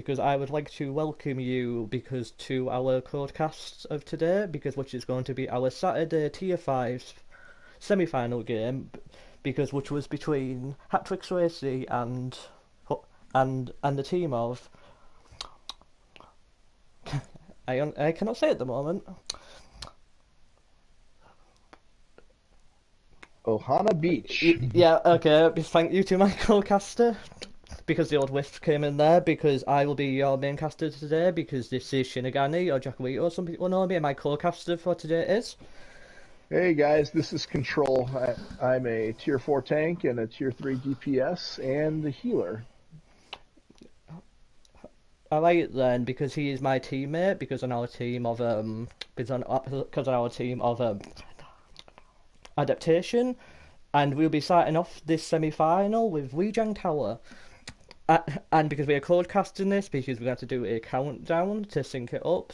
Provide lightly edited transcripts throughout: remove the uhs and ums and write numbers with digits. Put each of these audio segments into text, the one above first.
because I would like to welcome you because to our broadcast of today, because which is going to be our Saturday Tier 5 semi-final game, because which was between Hatrick Swayze and the team of I cannot say at the moment. Ohana Beach. Yeah, okay. Thank you to my co-caster because the old Wisp came in there because I will be your main caster today because this is Shinigami or Jakuito, some people know me, and my co-caster for today is. Hey guys, this is Control. I'm a Tier 4 tank and a Tier 3 DPS and the healer. I like it then because he is my teammate because on our team of because on our team of adaptation, and we'll be starting off this semi-final with Weijang Tower. And because we are broadcasting this, because we're going to do a countdown to sync it up,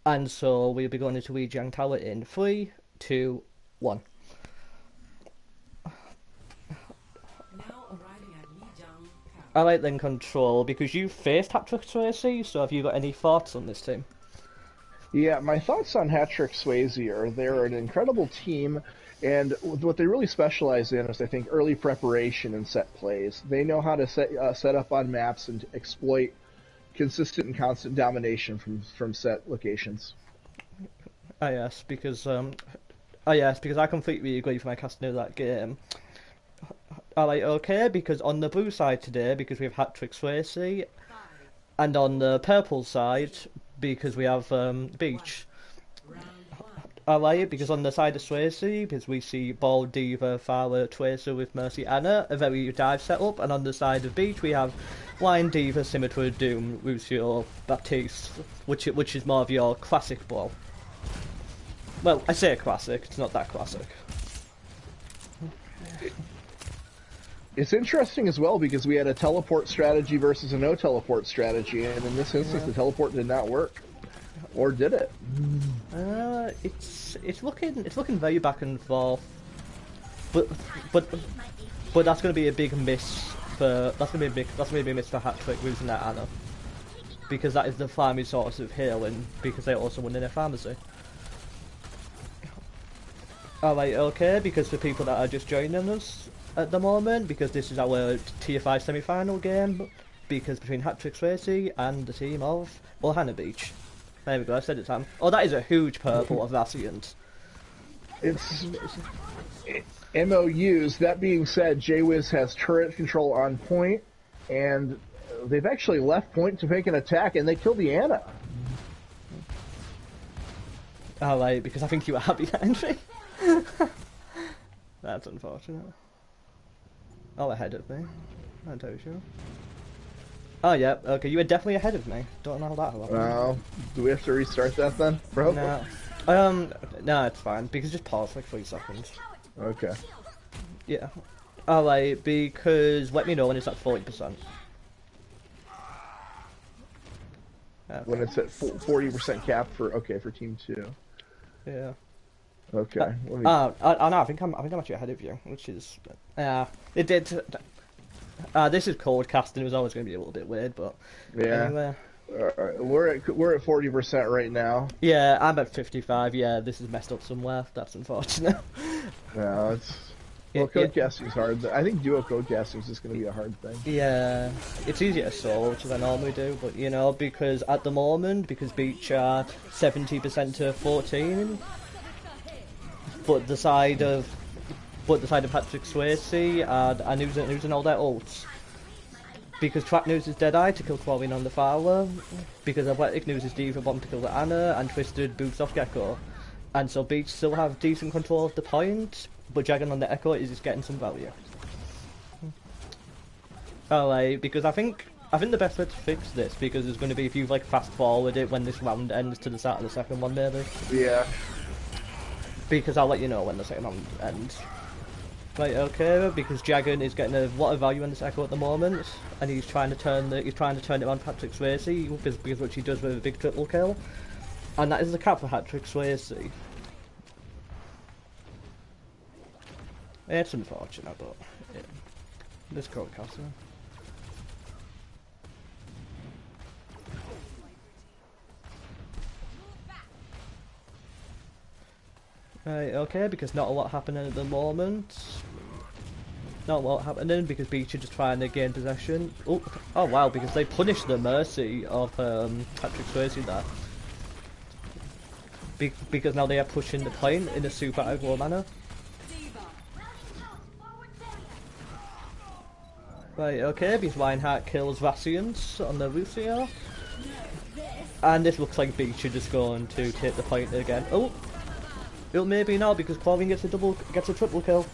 and so we'll be going into Weijang Tower in 3, 2, 1. I like then Control because you faced Hatrick Swayze, so have you got any thoughts on this team? Yeah, my thoughts on Hatrick Swayze are they're an incredible team, and what they really specialize in is, I think, early preparation and set plays. They know how to set up on maps and exploit consistent and constant domination from set locations. Yes, because I completely agree with my casting of that game. I like okay because on the blue side today, because we have Hatrick Swayze, and on the purple side, because we have Beach. I like it because on the side of Swayze, because we see Ball, Diva, Fowler, Tracer with Mercy, Anna, a very dive setup, and on the side of Beach we have Lion, Diva, Symmetry, Doom, Lucio, Baptiste, which is more of your classic ball. Well, I say classic, it's not that classic. It's interesting as well because we had a teleport strategy versus a no teleport strategy, and in this instance, Yeah. the teleport did not work. Or did it? It's looking very back and forth, but but but that's going to be a big miss for that's gonna be a miss for Hatrick losing that Anna because that is the primary source of healing because they also win in their pharmacy. Alright, okay, because for people that are just joining us at the moment, because this is our Tier 5 semi-final game, because between Hatrick Swayze and the team of Ohana Beach. There we go, I said it, Sam. Oh, that is a huge purple of Vasiant. It's MOUs. That being said, JWiz has turret control on point, and they've actually left point to make an attack, and they killed the Ana. Alright, because I think you were happy behind me. That's unfortunate. Oh, ahead of me. I told you. Oh, yeah, okay, you were definitely ahead of me. Don't know how that happened. Well, do we have to restart that then, bro? No. No, it's fine, because just pause for like 3 seconds. Okay. Yeah. Alright, because let me know when it's at 40%. Okay. When it's at 40% cap for Team 2. Yeah. Okay. No, I think I'm actually ahead of you, which is it did. This is cold casting. It was always going to be a little bit weird, but yeah. anyway. We're at 40% right now. Yeah, I'm at 55. Yeah, this is messed up somewhere. That's unfortunate. No, it's code casting is hard. I think duo code casting is just going to be a hard thing. Yeah, it's easier solo, which is I normally do, but you know, because at the moment, because Beach are 70% to 14. But the side of Hatrick Swayze and using all their ults. Because Track News is Deadeye to kill Quarry on the Fowler, because Athletic News is Diva Bomb to kill the Anna, and Twisted boots off Gecko. And so Beach still have decent control of the point, but Jagan on the Echo is just getting some value. Alright, because I think the best way to fix this, because it's going to be if you like fast forward it when this round ends to the start of the second one maybe. Yeah. Because I'll let you know when the second round ends. Right, okay, because Jagan is getting a lot of value in this Echo at the moment, and he's trying to turn it on Hatrick Swayze, because what he does with a big triple kill. And that is the cap for Hatrick Swayze. It's unfortunate, but yeah. This cold castle. Right, okay, because not a lot happening at the moment. Not a lot happening because Beach are just trying to gain possession. Oh, oh wow, because they punished the mercy of Hatrick Swayze there. Because now they are pushing the point in a super aggro manner. Right, okay, because Reinhardt kills Vassians on the Lucio. And this looks like Beach are just going to take the point again. Oh! Well, maybe not, because Chlorine gets a triple kill.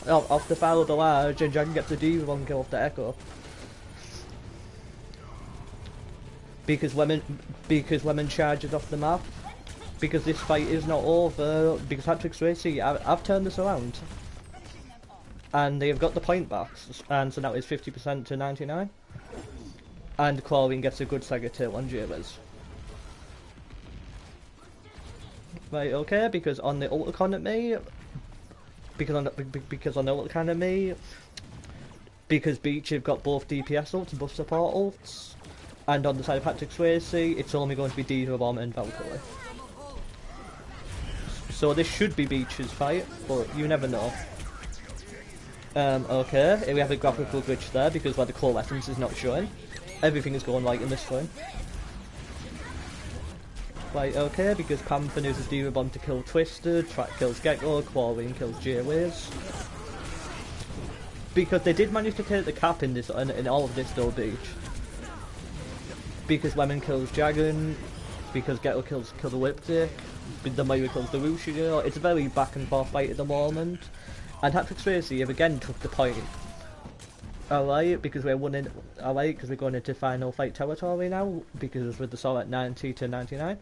Off the foul of the large, and Dragon gets a D1 kill off the Echo. Because Lemon charges off the map. Because this fight is not over. Because Hatrick Swayze, I've turned this around. And they have got the point back. And so now it's 50% to 99. And Chlorine gets a good Sega tail on Jabez. Right, okay, because on the ult economy, because on the ult economy, because Beach have got both DPS ults and both support ults, and on the side of Hatrick Swayze, it's only going to be Diva Bomb and Valkyrie. So this should be Beach's fight, but you never know. Okay, here we have a graphical glitch there because the core essence is not showing. Everything is going right in this frame. Right, okay, because Panther uses Diva Bomb to kill Twisted, Track kills Gecko, Chlorine kills J-Ways. Because they did manage to take the cap in all of this though, Beach. Because Lemon kills Dragon, because Gecko kills the Whiptick, the Moira kills the Lucio. It's a very back and forth fight at the moment. And Hatrick Swayze have again took the point. Alright, because we're winning. Alright, because we're going into final fight territory now, because with the score at 90 to 99.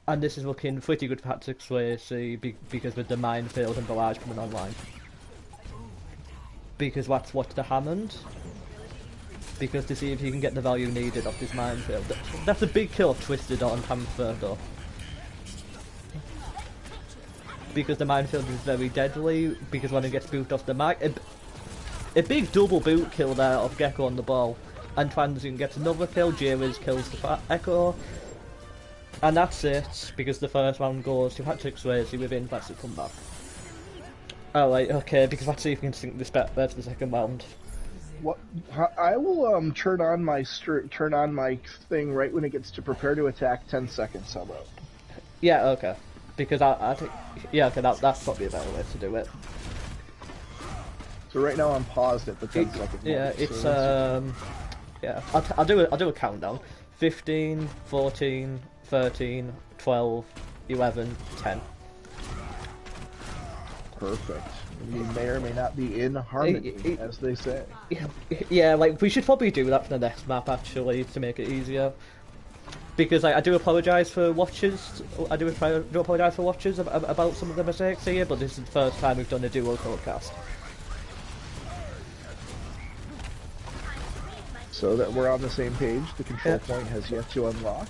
And this is looking pretty good for Hatrick Swayze because with the minefield and barrage coming online. Because that's what's the Hammond. Because to see if you can get the value needed off this minefield. That's a big kill of Twisted on Panther though. Because the minefield is very deadly, because when it gets booped off the mag, a big double boot kill there of Gecko on the ball. And Transient gets another kill, J-Wiz kills the Echo. And that's it, because the first round goes to Hatrick Swayze with Invincible comeback. Alright, okay, because let's see if we can sync this better for the second round. What? I will turn on my thing right when it gets to prepare to attack 10 seconds, how about? Yeah, okay. Because I think, yeah, okay, that's probably a better way to do it. So right now I'm paused at the 10 second Yeah, mark, it's, so yeah, I'll do a countdown. 15, 14, 13, 12, 11, 10. Perfect. We may or may not be in harmony, as they say. Yeah, like, we should probably do that for the next map, actually, to make it easier. Because I do apologise for watchers. I do apologise for watchers about some of the mistakes here, but this is the first time we've done a duo codecast. So that we're on the same page, the control point has yet to unlock.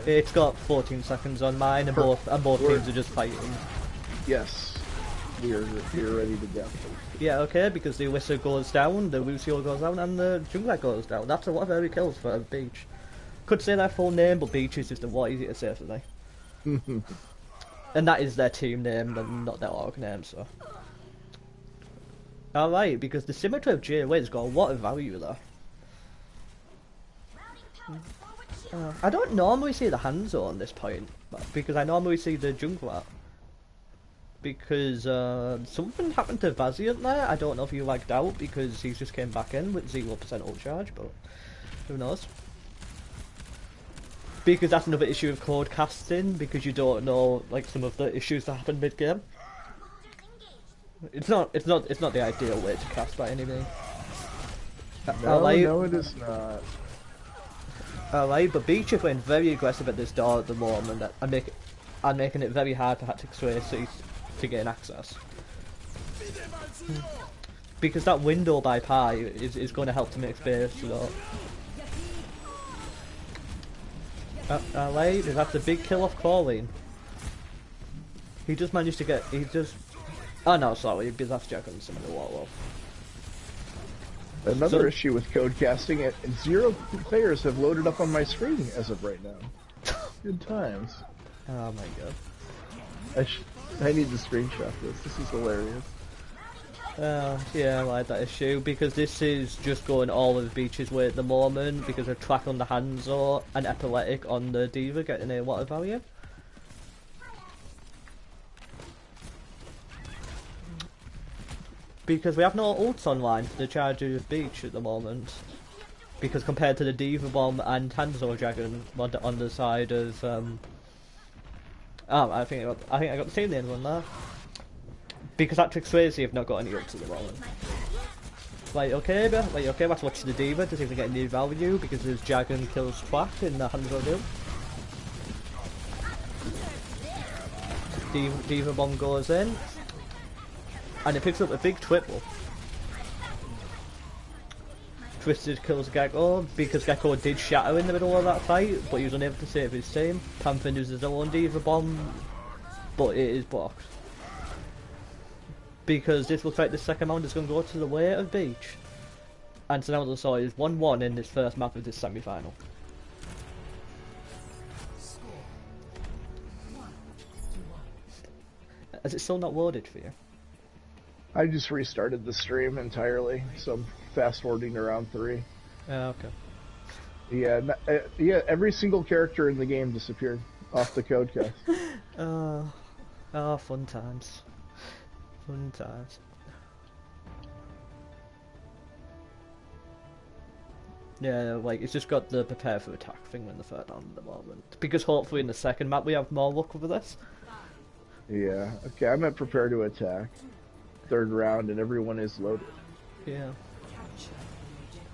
It's got 14 seconds on mine, and both teams are just fighting. Yes, we're ready to go. Yeah, okay, because the Whistle goes down, the Lucio goes down, and the Jungler goes down. That's a lot of early kills for Beach. Could say their full name, but Beach is just a lot easier to say for me. And that is their team name, and not their org name, so. Alright, because the symmetry of J-Wiz got a lot of value there. I don't normally see the Hanzo on this point, because I normally see the jungler. Because something happened to Vazient there. I don't know if he lagged out because he just came back in with 0% ult charge, but who knows. Because that's another issue of code casting, because you don't know like some of the issues that happen mid game. It's not the ideal way to cast by any means. No, it is not. Alright, but Beach are playing very aggressive at this door at the moment and making it very hard for Hatrick Swayze to gain access. Because that window by Pi is going to help to make space, you know. Alright, that's a big kill off Chlorine. He just managed to get, oh no, sorry, because that's Jack on some of the wall. Another issue with code casting, and 0 players have loaded up on my screen as of right now. Good times. Oh my god. I need to screenshot this. This is hilarious. Yeah, I like that issue, because this is just going all of Beach's way at the moment, because of track on the Hanzo and Epileptic on the Diva getting a water value. Because we have no ults online for the charger of Beach at the moment. Because compared to the Diva Bomb and Hanzo Dragon on the side of I think I got the same name on there. Because Hatrick Swayze have not got any ults at the moment. Right, okay, let's watch the Diva to see if we get any value, because there's Dragon kills Track in the Hanzo deal. Diva Bomb goes in. And it picks up a big triple. Twisted kills Gecko, because Gecko did shatter in the middle of that fight, but he was unable to save his team. Panther uses his own Diva Bomb, but it is blocked. Because this looks like the second round is going to go to the way of Beach. And so now the score is 1-1 in this first map of this semi-final. Has it still not loaded for you? I just restarted the stream entirely, so I'm fast forwarding to round 3. Okay. Yeah, every single character in the game disappeared off the codecast. Fun times. Fun times. Yeah, like, it's just got the prepare for attack thing in the third round at the moment. Because hopefully in the second map we have more luck with this. Yeah, okay, I'm at prepare to attack. Third round and everyone is loaded. Yeah.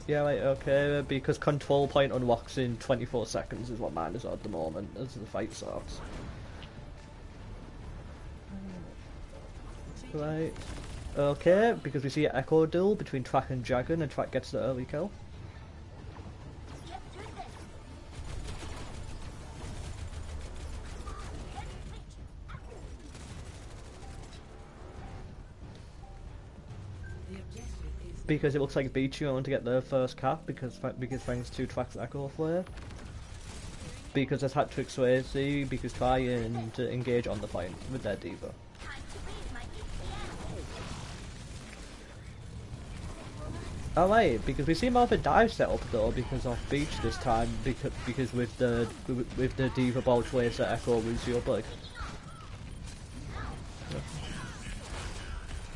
Yeah, like, okay, because control point unlocks in 24 seconds is what mine is at the moment as the fight starts. Right. Okay, because we see an echo duel between Track and Dragon, and Track gets the early kill. Because it looks like Beachy going to get their first cap because thanks to Track's Echo Flare. Because there's Hatrick Swayze, because trying to engage on the point with their Diva. Alright, because we see more of a dive setup though because of Beach this time, because with the Diva Ball Tracer Echo Lucio Bug.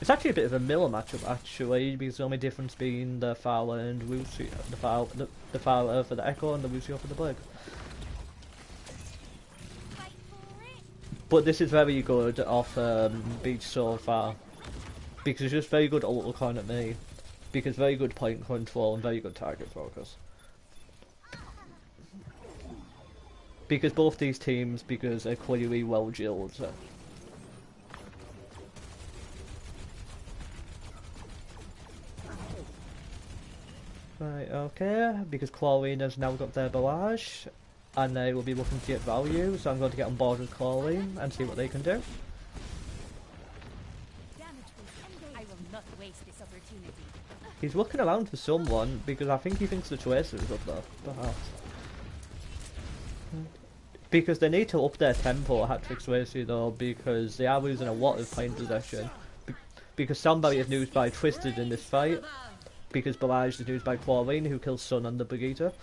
It's actually a bit of a Miller matchup actually, because the only difference being the Fowler and Lucio, the Fowler for the Echo and the Lucio for the Bug. But this is very good off Beach so far, because it's just very good ult looking at me, because very good point control and very good target focus. Because both these teams, because are clearly well drilled. Right, okay, because Chlorine has now got their barrage, and they will be looking to get value, so I'm going to get on board with Chlorine and see what they can do. I will not waste this opportunity. He's looking around for someone, because I think he thinks the Tracer is up there, perhaps. Because they need to up their tempo, Hatrick Swayze though, because they are losing a lot of point possession. Because Soundberry is used by Twisted in this fight. Because Barrage is used by Chlorine, who kills Sun and the Brigitte.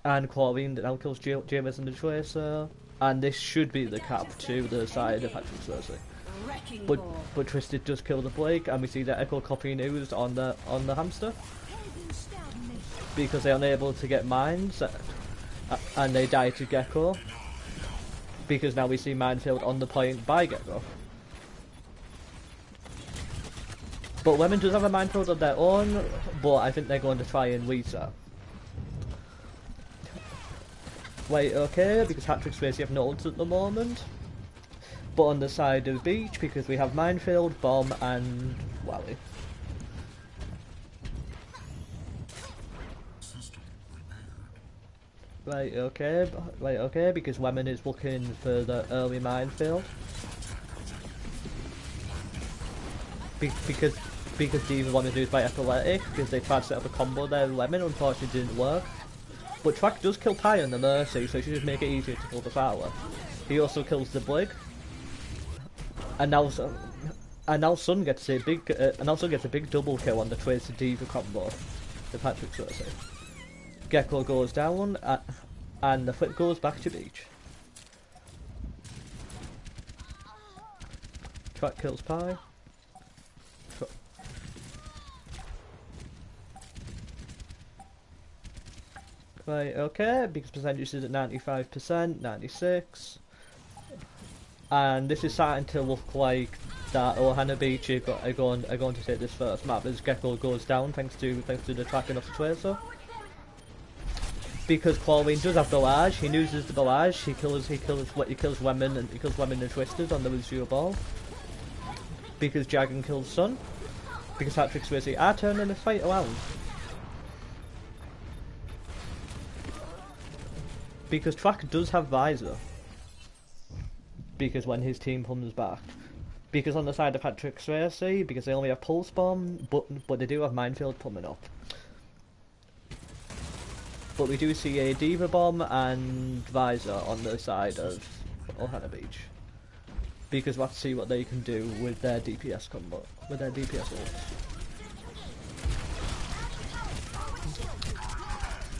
And Chlorine that now kills Jameis and the Tracer. And this should be the cap to the side of Hatrick Swayze. But Twisted does kill the Blake, and we see the Echo copying used on the hamster. Because they're unable to get mines, and they die to Gecko. Because now we see Minefield on the point by Gecko. But Lemon does have a minefield of their own, but I think they're going to try and reset. Wait, okay, because Hatrick Swayze have no ults at the moment. But on the side of Beach, because we have Minefield, Bomb, and Wally. Right, okay, because Lemon is looking for the early Minefield. Because Diva wanted to do it by Epileptic, because they tried to set up a combo there with Lemon, unfortunately didn't work. But Track does kill Pi on the Mercy, so it should just make it easier to kill the Fowler. He also kills the Blig. And now Sun gets a big double kill on the Tracer Diva combo with Hatrick Swayze. Gecko goes down, and the flip goes back to Beach. Track kills Pie. Right, okay, because percentage is at 95%, 96. And this is starting to look like that Ohana Beach are going to take this first map as Gecko goes down thanks to the tracking of the Tracer. Because Chlorine does have barrage, he uses the barrage, he kills Women and Twisted on the Lucio ball. Because Jagan kills Sun. Because Hatrick Swayze are turning the fight around. Because Track does have Visor. Because when his team comes back. Because on the side of Hatrick Swayze, because they only have Pulse Bomb, but they do have Minefield coming up. But we do see a Diva Bomb and Visor on the side of Ohana Beach. Because we'll have to see what they can do with their DPS combo, with their DPS ults.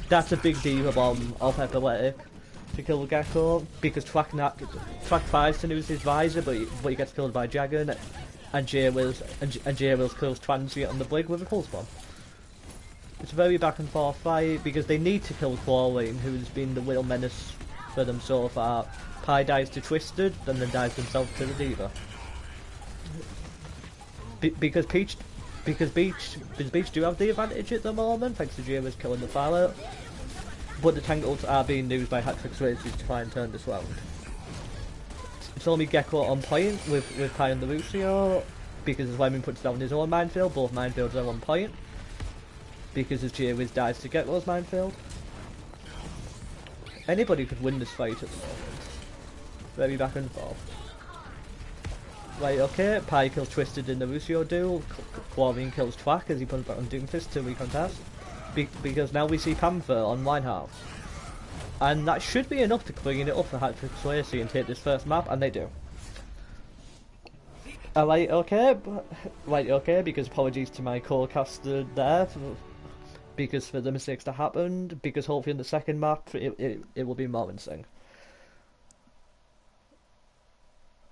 That's a big Diva Bomb of Epileptic to kill Gecko, because Track 5 to lose his Visor, but he gets killed by Jagan, and J-Wills kills Transient on the Blig with a Pulse Bomb. It's a very back and forth fight, because they need to kill Chlorine, who's been the real menace for them so far. Pi dies to Twisted, and then dies himself to the Diva. Because Beach do have the advantage at the moment, thanks to J-Wills killing the pilot. But the tank ults are being used by Hatrick Swayze to try and turn this round. It's only Gecko on point with Pi and the Lucio, because as Lemon puts down his own minefield, both minefields are on point. Because as J-Wiz dies to Gecko's minefield. Anybody could win this fight at the moment. Very back and forth. Right, okay, Pi kills Twisted in the Lucio duel, Chlorine kills Twack as he puts back on Doomfist to recontest. Because now we see Panther on Linehouse. And that should be enough to clean it up for Hatrick Swayze and take this first map, and they do. Right, okay, because apologies to my co-caster there, because for the mistakes that happened, because hopefully in the second map it will be more insane.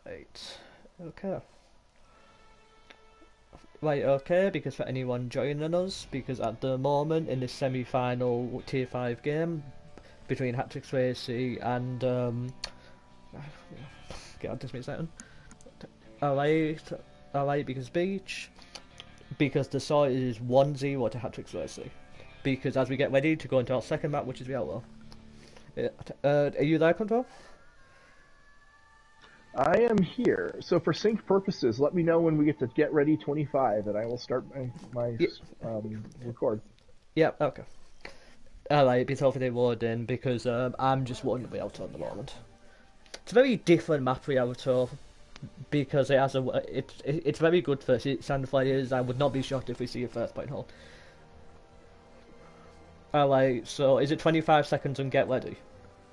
Right, okay. Right, okay, because for anyone joining us, because at the moment in this semi-final tier 5 game between Hatrick Swayze and get on this me a second. Alright, because Beach, because the score is 1-0 to Hatrick Swayze. Because as we get ready to go into our second map, which is the IOWL. Are you there, Control? I am here. So for sync purposes, let me know when we get ready 25, and I will start my record. Yeah, okay. Alright, because hopefully they load in, because I'm just wanting to be out on the moment. It's a very different map for Yaruto, because it has it's very good for sand players. I would not be shocked if we see a first point hold. Alright, so is it 25 seconds and get ready?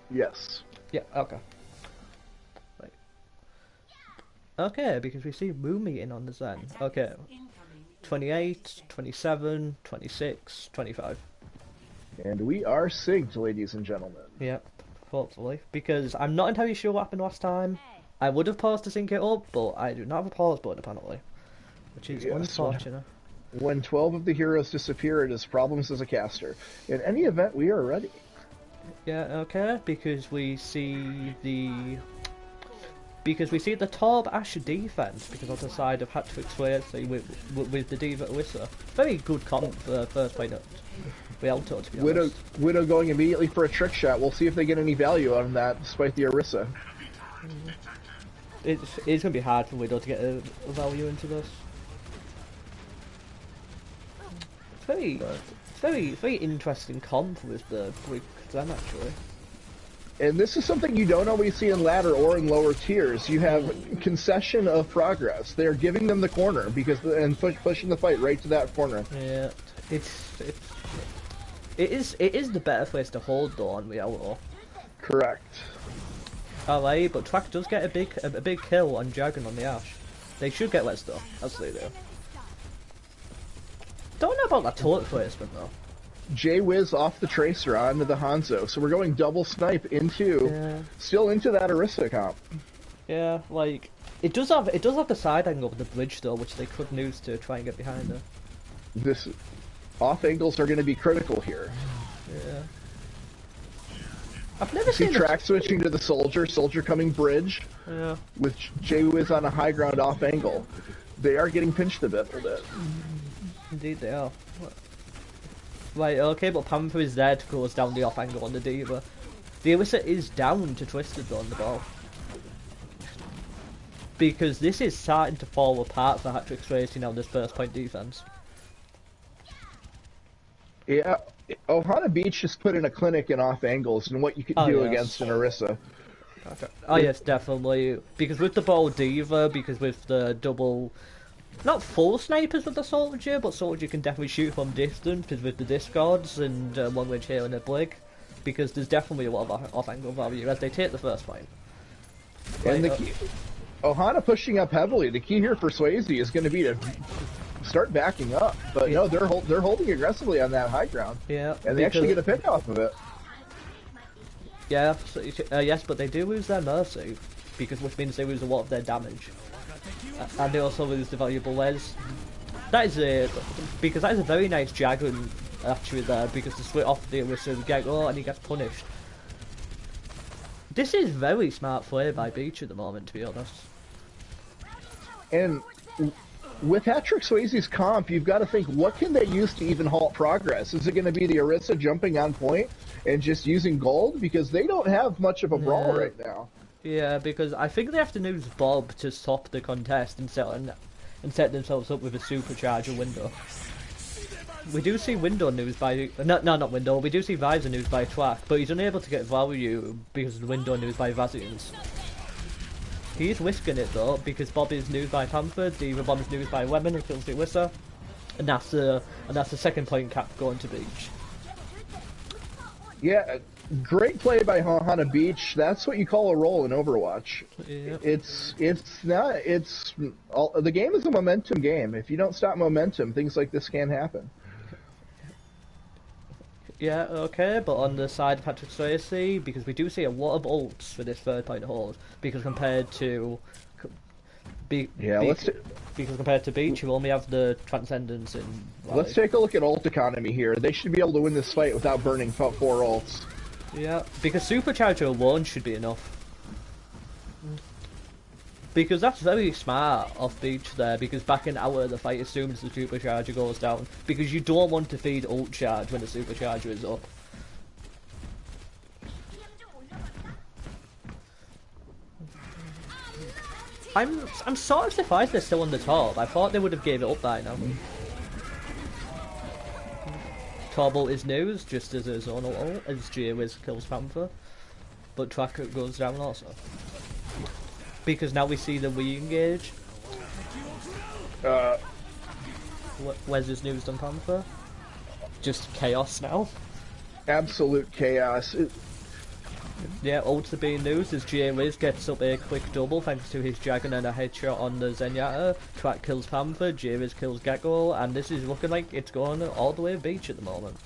Yes. Yeah, okay. Right. Okay, because we see Rumi in on the Zen. Okay. 28, 27, 26, 25. And we are synced, ladies and gentlemen. Yep, hopefully. Because I'm not entirely sure what happened last time. I would have paused to sync it up, but I do not have a pause button apparently. Which is unfortunate. When 12 of the heroes disappear, it is problems as a caster. In any event, we are ready. Yeah, okay, because we see the top Asher defense, because on the side of Hatrick Swayze with the Diva Orisa. Very good comp for first play note. Rialto, to be honest. Widow going immediately for a trick shot. We'll see if they get any value out of that, despite the Orisa. It's going to be hard for Widow to get a value into this. It's very interesting comp with the Brig Zen, actually. And this is something you don't always see in ladder or in lower tiers. You have concession of progress. They're giving them the corner and pushing the fight right to that corner. Yeah, it is the better place to hold though on Rialto. Correct. Alright, but Track does get a big kill on Dragon on the Ash. They should get less though, as they do. Don't know about that turret placement though. J-Wiz off the Tracer onto the Hanzo, so we're going double snipe into, still into that Orisa comp. Yeah, like it does have the side angle of the bridge though, which they could use to try and get behind her. This off angles are going to be critical here. Yeah. I've never See seen Track switching to the Soldier coming bridge. Yeah. With J-Wiz on a high ground off angle. They are getting pinched a bit. Indeed they are. Right, okay, but Panther is there to close down the off angle on the Diva. The Orisa is down to Twisted though on the ball. Because this is starting to fall apart for Hatrick's Racing on this first point defense. Yeah, Ohana Beach just put in a clinic in off angles and what you can do against an Orisa. Okay. Oh yes, definitely. Because with the ball Diva, because with the double, not full snipers with the Soldier, but Soldier can definitely shoot from distance because with the discards and one wedge here and a blink. Because there's definitely a lot of off angle value as they take the first point. And the key, Ohana pushing up heavily. The key here for Swayze is going to be to start backing up, but no, they're holding aggressively on that high ground. Yeah, and they actually get a pick off of it. Yeah, so, yes, but they do lose their mercy, which means they lose a lot of their damage, and they also lose the valuable les. That is because that is a very nice Dragon actually there, because the split off the Orisa Gecko and he gets punished. This is very smart play by Beach at the moment, to be honest. And with Hatrick Swayze's comp, you've got to think, what can they use to even halt progress? Is it going to be the Orisa jumping on point and just using gold? Because they don't have much of a brawl right now. Yeah, because I think they have to use Bob to stop the contest and set themselves up with a supercharger window. We do see window news by... No, not window. We do see visor news by Track, but he's unable to get value because of the window news by Vazians. He's whisking it though, because Bob is news by Panther, Diva Bomb is news by Lemon and kills the Orisa, and that's the second point cap going to Beach. Yeah, great play by Ohana Beach. That's what you call a roll in Overwatch. Yeah. The game is a momentum game. If you don't stop momentum, things like this can happen. Yeah, okay, but on the side of Hatrick Swayze, because we do see a lot of ults for this third point hold, because compared to Beach, you only have the Transcendence in... Like, let's take a look at ult economy here. They should be able to win this fight without burning 4 ults. Yeah, because Supercharger alone should be enough. Because that's very smart of Beach there, because backing out of the fight as soon as the Supercharger goes down. Because you don't want to feed ult charge when the Supercharger is up. I'm sort of surprised they're still on the top. I thought they would have gave it up by now. Torbolt is news, just as a zonal ult, as J-Wiz kills Panther. But Tracker goes down also. Because now we see the re-engage. Where's his news on Panther? Just chaos now. Absolute chaos. Yeah, ults are being used as J-Wiz gets up a quick double thanks to his Dragon and a headshot on the Zenyatta. Track kills Panther, J-Wiz kills Gecko, and this is looking like it's going all the way Beach at the moment.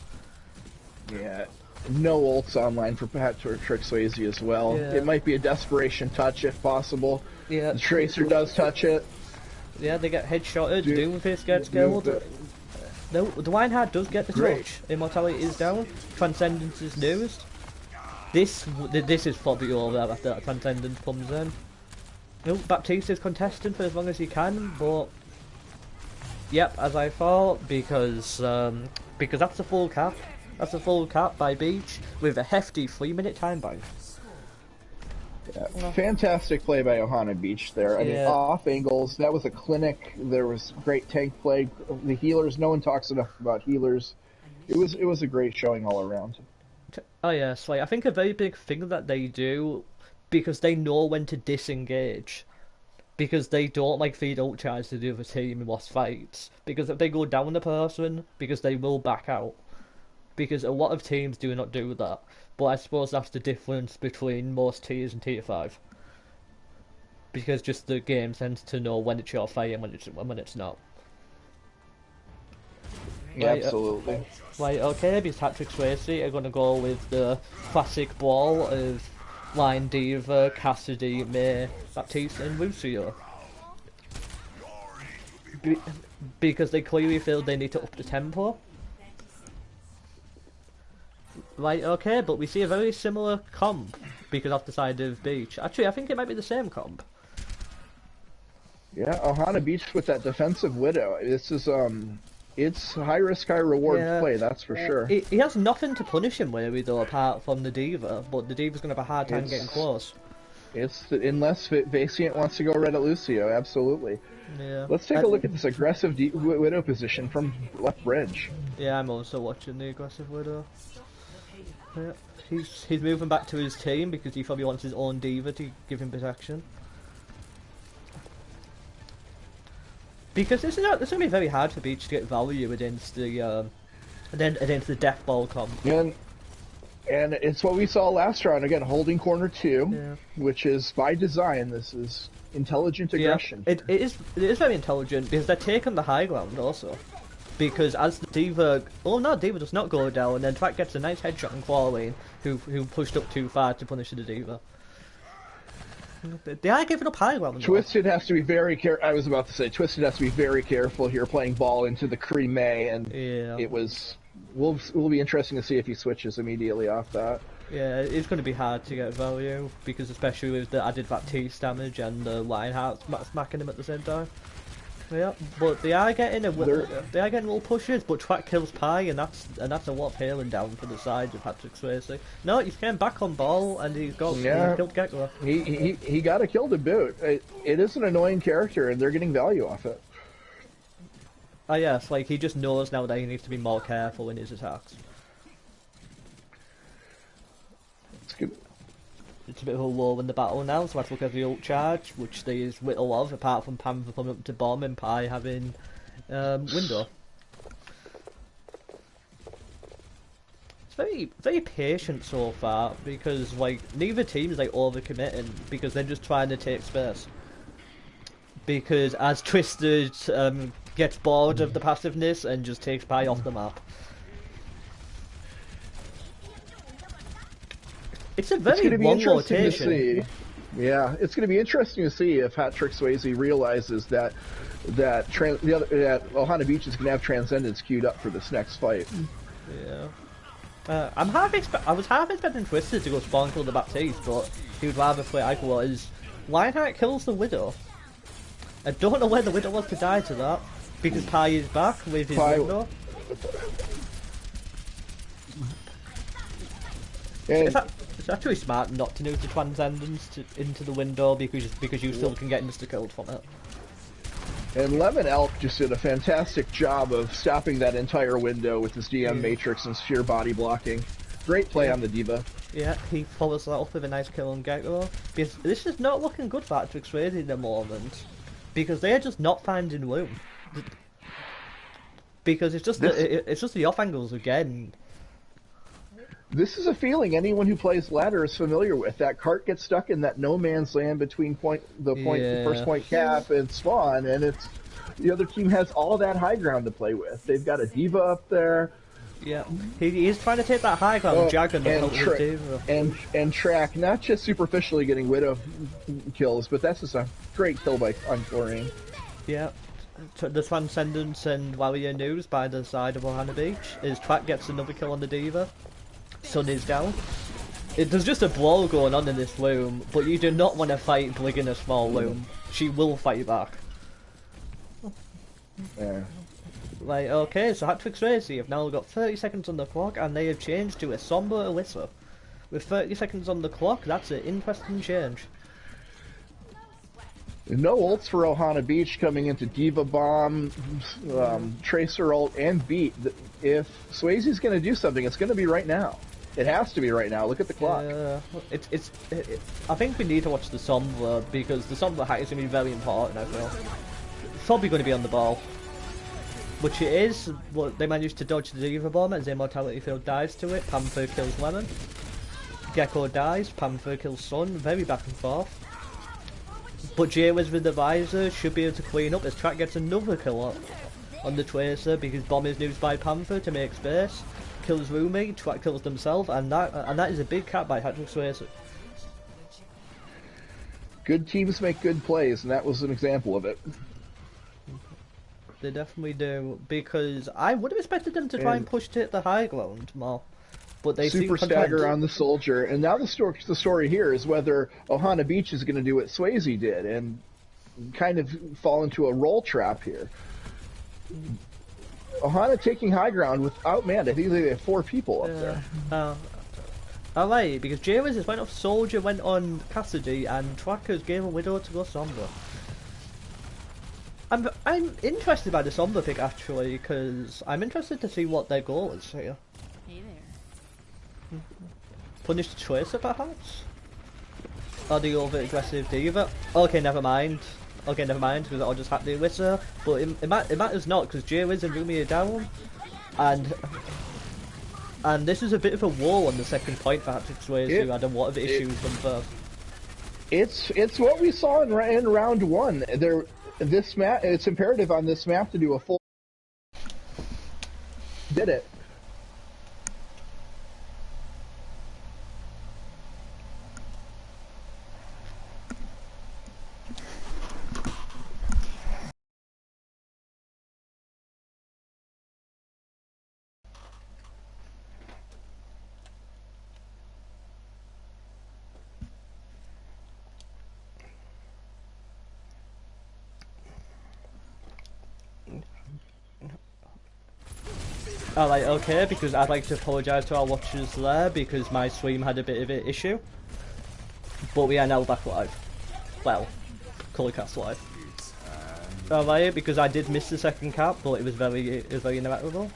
Yeah, no ults online for Hatrick Swayze as well. Yeah. It might be a desperation touch if possible. Yeah. The Tracer does touch it. Yeah, they get headshotted, Doomfist gets killed. No, the Reinhardt does get the touch. Immortality is down, Transcendence is newest. This is probably over after that Transcendence comes in. No, Baptiste is contesting for as long as he can, but yep, as I thought, because that's a full cap. That's a full cap by Beach with a hefty 3-minute time bank. Yeah, fantastic play by Ohana Beach there. I mean, off angles, that was a clinic. There was great tank play. The healers, no one talks enough about healers. It was a great showing all around. Oh yes, like I think a very big thing that they do, because they know when to disengage, because they don't like feed ult charge to the other team in lost fights, because if they go down the person, because they will back out. because a lot of teams do not do that. But I suppose that's the difference between most tiers and tier 5. Because just the game tends to know when it's your fight and when it's not. Yeah, Right, absolutely. Right, okay, because Hatrick Swayze are going to go with the classic ball of Line Diva, Cassidy, May, Baptiste and Lucio. Because they clearly feel they need to up the tempo. Right, okay, but we see a very similar comp because off the side of Beach. Actually, I think it might be the same comp. Yeah, Ohana Beach with that defensive Widow. This is it's high risk, high reward play, that's for sure. He has nothing to punish him with, though, apart from the Diva, but the Diva's going to have a hard time getting close. Unless Vacient wants to go red at Lucio, absolutely. Yeah. Let's take a look at this aggressive Widow position from left bridge. Yeah, I'm also watching the aggressive Widow. Yeah. He's moving back to his team because he probably wants his own Diva to give him protection. Because it's going to be very hard for Beach to get value against the Death Ball comp. And it's what we saw last round, again, holding corner 2, which is by design. This is intelligent aggression. Yeah, it is very intelligent because they're taking the high ground also. Because as the Diva... Oh no, Diva does not go down, and then Track gets a nice headshot on Qualine, who pushed up too far to punish the Diva. They are giving up high ground. Twisted has to be very careful. I was about to say, Twisted has to be very careful here playing ball into the Creme, and it was... Will be interesting to see if he switches immediately off that. Yeah, it's going to be hard to get value, because especially with the added Baptiste damage and the Lionheart smacking him at the same time. Yeah, but they are getting little pushes, but Track kills Pi, and that's a lot of hailing down for the side of Hatrick Swayze. No, he's came back on ball, and he's killed Gekko. He got a kill to boot. It is an annoying character, and they're getting value off it. Oh yes, like he just knows now that he needs to be more careful in his attacks. It's good. It's a bit of a lull in the battle now, so let's look at the ult charge, which there is little of, apart from Panther coming up to bomb and Pi having window. It's very patient so far, because like neither team is like overcommitting, because they're just trying to take space. Because as Twisted gets bored of the passiveness and just takes Pi off the map. It's a very long rotation. Yeah, it's going to be interesting to see if Hatrick Swayze realizes that Ohana Beach is going to have Transcendence queued up for this next fight. Yeah. I was half expecting Twisted to go spawn kill the Baptiste, but he would rather play IOWL as Lionheart kills the Widow. I don't know where the Widow was to die to that, because Pi is back with his window. It's actually smart not to nuke the Transcendence into the window, because you still can get insta-killed from it. And Lemon Elk just did a fantastic job of stopping that entire window with his DM Matrix and sheer body blocking. Great play on the Diva. Yeah, he follows that up with a nice kill on Gekko. Because this is not looking good for Hatrick Swayze at the moment. Because they are just not finding Loom. Because it's just the off angles again. This is a feeling anyone who plays ladder is familiar with. That cart gets stuck in that no man's land between the first point cap and spawn, and it's the other team has all that high ground to play with. They've got a Diva up there. Yeah, he is trying to take that high ground. And Track not just superficially getting Widow kills, but that's just a great kill on Chlorine. Yeah. The Transcendence and Warrior News by the side of Ohana Beach is Track gets another kill on the Diva. Sun is down. There's just a brawl going on in this loom, but you do not want to fight Blig in a small loom. She will fight back. Yeah. Like, okay, so Hatrick Swayze have now got 30 seconds on the clock, and they have changed to a somber Alyssa. With 30 seconds on the clock, that's an interesting change. No ults for Ohana Beach coming into Diva Bomb, Tracer ult, and Beat. If Swayze's going to do something, it's going to be right now. It has to be right now. Look at the clock. I think we need to watch the Sombra, because the Sombra hack is going to be very important, I feel. It's probably going to be on the ball. which it is. Well, they managed to dodge the Diva Bomb as the Immortality Field dives to it. Panther kills Lemon. Gecko dies. Panther kills Sun. Very back and forth. But J-Wiz with the Visor should be able to clean up as Track gets another kill on the Tracer because Bomb is used by Panther to make space. Kills Rumi. Track kills themselves, and that is a big cap by Hatrick Swayze. Good teams make good plays, and that was an example of it. They definitely do, because I would have expected them to try and push to the high ground more, but they super seem stagger on the Soldier, and now the story here is whether Ohana Beach is going to do what Swayze did and kind of fall into a roll trap here. Ohana taking high ground without Manda. I think they have 4 people up there. Alright, because J-Wiz went off Soldier, went on Cassidy, and Trackers gave a Widow to go Sombra. I'm interested by the Sombra pick actually, because I'm interested to see what their goal is here. Hey there. Punish the Tracer perhaps? Or the over aggressive Diva? Okay, never mind. Because I'll just have the Whistle. But it matters not, because J-Wiz and Rumi are down. And this is a bit of a wall on the second point for Hatrick Swayze, who had a lot of issues from first. It's what we saw in round 1. This map, it's imperative on this map to do a full. Did it. Alright, okay, because I'd like to apologise to our watchers there, because my stream had a bit of an issue. But we are now back live. Well, Colourcast live. Alright, because I did miss the second cap, but it was very inevitable.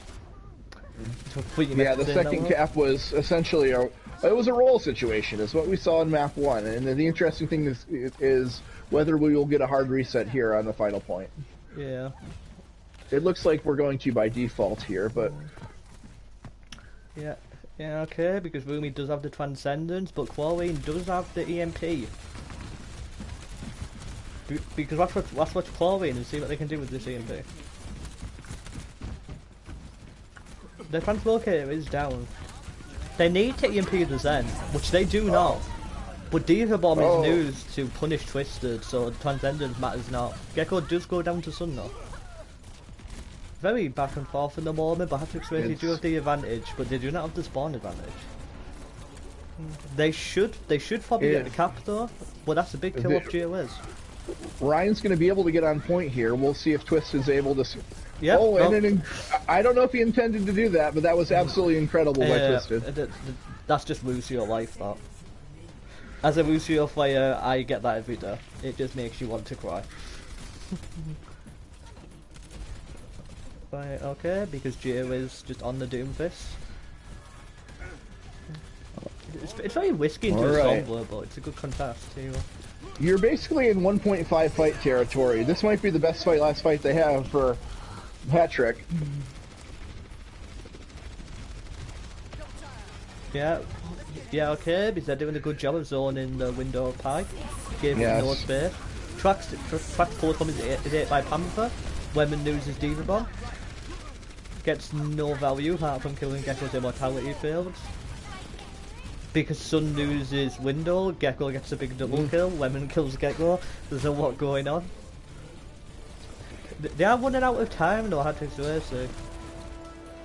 Yeah, the second cap was essentially it was a roll situation, is what we saw in map 1, and the interesting thing is whether we will get a hard reset here on the final point. Yeah. It looks like we're going to by default here, but... Yeah, okay, because Rumi does have the Transcendence, but Chlorine does have the EMP. Because let's watch Chlorine and see what they can do with this EMP. The Translocator is down. They need to EMP the Zen, which they do not. But Diva Bomb is used to punish Twisted, so Transcendence matters not. Gecko does go down to Sun though. Very back and forth in the moment, but Hatrick Swayze do have the advantage, but they do not have the spawn advantage. They should probably get the cap though, but that's a big kill off J-Wiz. Ryan's going to be able to get on point here. We'll see if Twist is able to... Yep, I don't know if he intended to do that, but that was absolutely incredible by Twisted. That's just Lucio life, that. As a Lucio player, I get that every day. It just makes you want to cry. Right, okay, because Geo is just on the Doomfist. It's very risky into a Sombra, but it's a good contest too. You're basically in 1.5 fight territory. This might be the best last fight they have for Hatrick. Yeah, okay, because they're doing a good job of zoning the window of Pie. Giving him no space. Track's forward bomb is hit by Panther. Lemon loses Diva Bomb. Gets no value apart from killing Gecko's Immortality Fields. Because Sun loses Window, Gecko gets a big double kill, Lemon kills Gecko. There's a lot going on. They are running out of time though, Hatrick Swayze.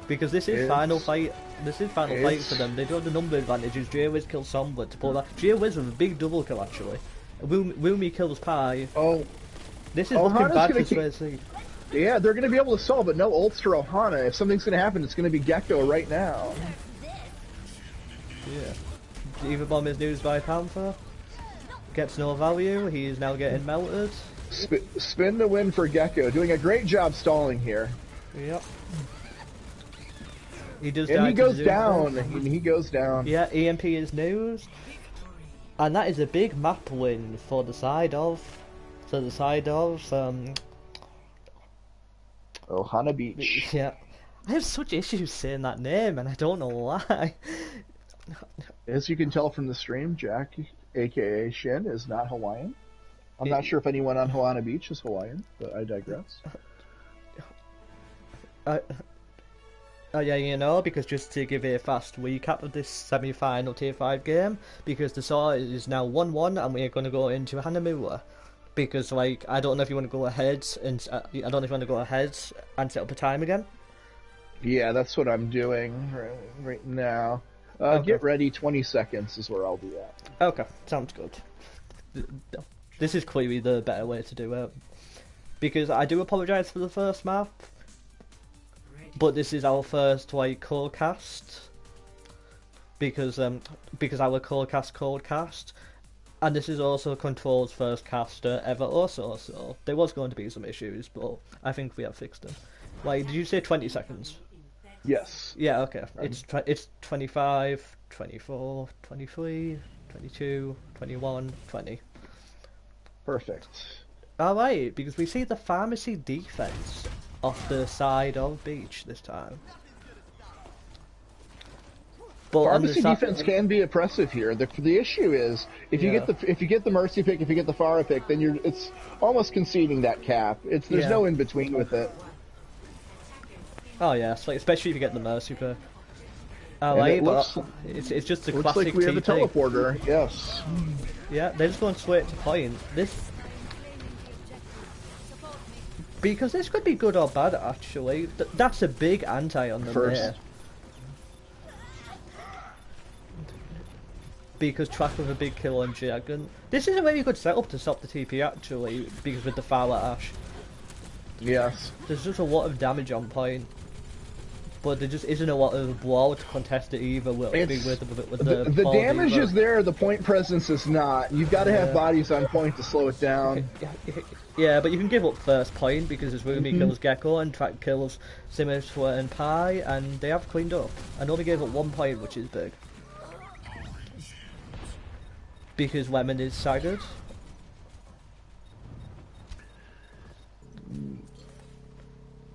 Because this is final fight. This is final fight for them. They do have the number advantages. J-Wiz kills Sombra to pull that. J-Wiz with a big double kill actually. Rumi kills Pi. This is looking bad for Swayze. Yeah, they're going to be able to solve it. No ults for Ohana. If something's going to happen, it's going to be Gecko right now. Yeah. Diva Bomb is used by Panther. Gets no value. He is now getting melted. Spin the win for Gecko. Doing a great job stalling here. Yep. He does. And he goes down. He goes down. Yeah, EMP is news. And that is a big map win for the side of... Ohana Beach. Yeah. I have such issues saying that name, and I don't know why. As you can tell from the stream, Jack, aka Shin, is not Hawaiian. I'm It- not sure if anyone on Ohana Beach is Hawaiian, but I digress. Uh, yeah, you know, because just to give a fast recap of this semi-final Tier 5 game, because the score is now 1-1, and we're going to go into Hanamura. Because, like, I don't know if you want to go ahead, and I don't know if you want to go ahead and set up a time again. Yeah, that's what I'm doing right now. Okay. Get ready, 20 seconds is where I'll be at. Okay, sounds good. This is clearly the better way to do it. Because I do apologise for the first map, but this is our first, like, codecast. Because our codecast, and this is also Control's first caster ever also, so there was going to be some issues, but I think we have fixed them. Like, did you say 20 seconds? Yes. Yeah, okay. It's 25, 24, 23, 22, 21, 20. Perfect. Alright, because we see the pharmacy defense off the side of beach this time. But Pharmacy defense can be oppressive here. The issue is if you get the mercy pick, if you get the Pharah pick, then it's almost conceding that cap. There's no in between with it. Oh yes, like especially if you get the mercy pick. Alright, but it's just a looks classic like we have a TP. teleporter. Yes. Yeah, they're just going straight to point. Because this could be good or bad actually. That's a big anti on the First. Because track with a big kill on Dragon. This is a very good setup to stop the TP actually, because with the Fowler Ash. Yes. There's just a lot of damage on point. But there just isn't a lot of brawl to contest it either with the damage is there, the point presence is not. You've got to have bodies on point to slow it down. Yeah, but you can give up first point because it's Rumi kills Gecko and Track kills Symmetra and Pi, and they have cleaned up. And only gave up 1 point, which is big. Because Lemon is sided.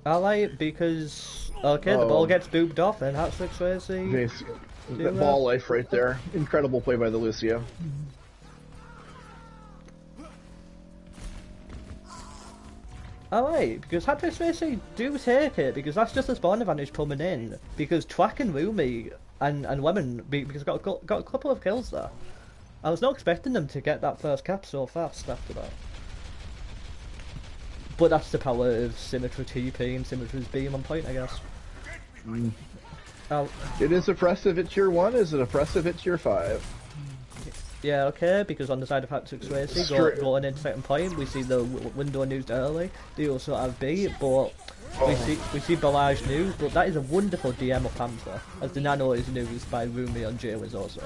Alright, because... Okay, the ball gets booped off and Hatrick Swayze. That ball life right there. Incredible play by the Lucio. Alright, because Hatrick Swayze do take it, because that's just a spawn advantage coming in. Because Track and Rumi and Lemon, because got a couple of kills there. I was not expecting them to get that first cap so fast after that. But that's the power of Symmetra TP and Symmetra's beam on point, I guess. It is oppressive at tier 1, is it oppressive at tier 5? Yeah, okay, because on the side of Hatrick Swayze, going into second point, we see the window news early. They also have B, but we see Barrage news, but that is a wonderful DM of Panther, as the Nano is news by Rumi on J-Wiz also.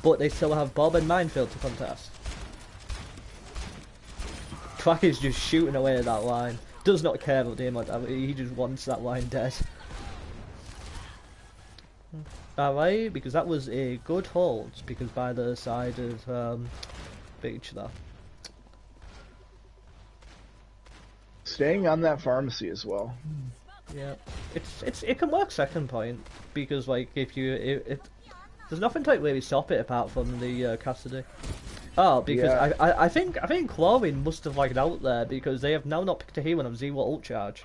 But they still have Bob and Minefield to contest. Track is just shooting away at that line. Does not care about the immortality, he just wants that line dead. Alright, because that was a good hold, because by the side of Beach there. Staying on that pharmacy as well. Yeah, it can work second point, because like if there's nothing to like really stop it apart from the Cassidy. Oh, because I think Chlorine must have like out there because they have now not picked a hero of zero ult charge.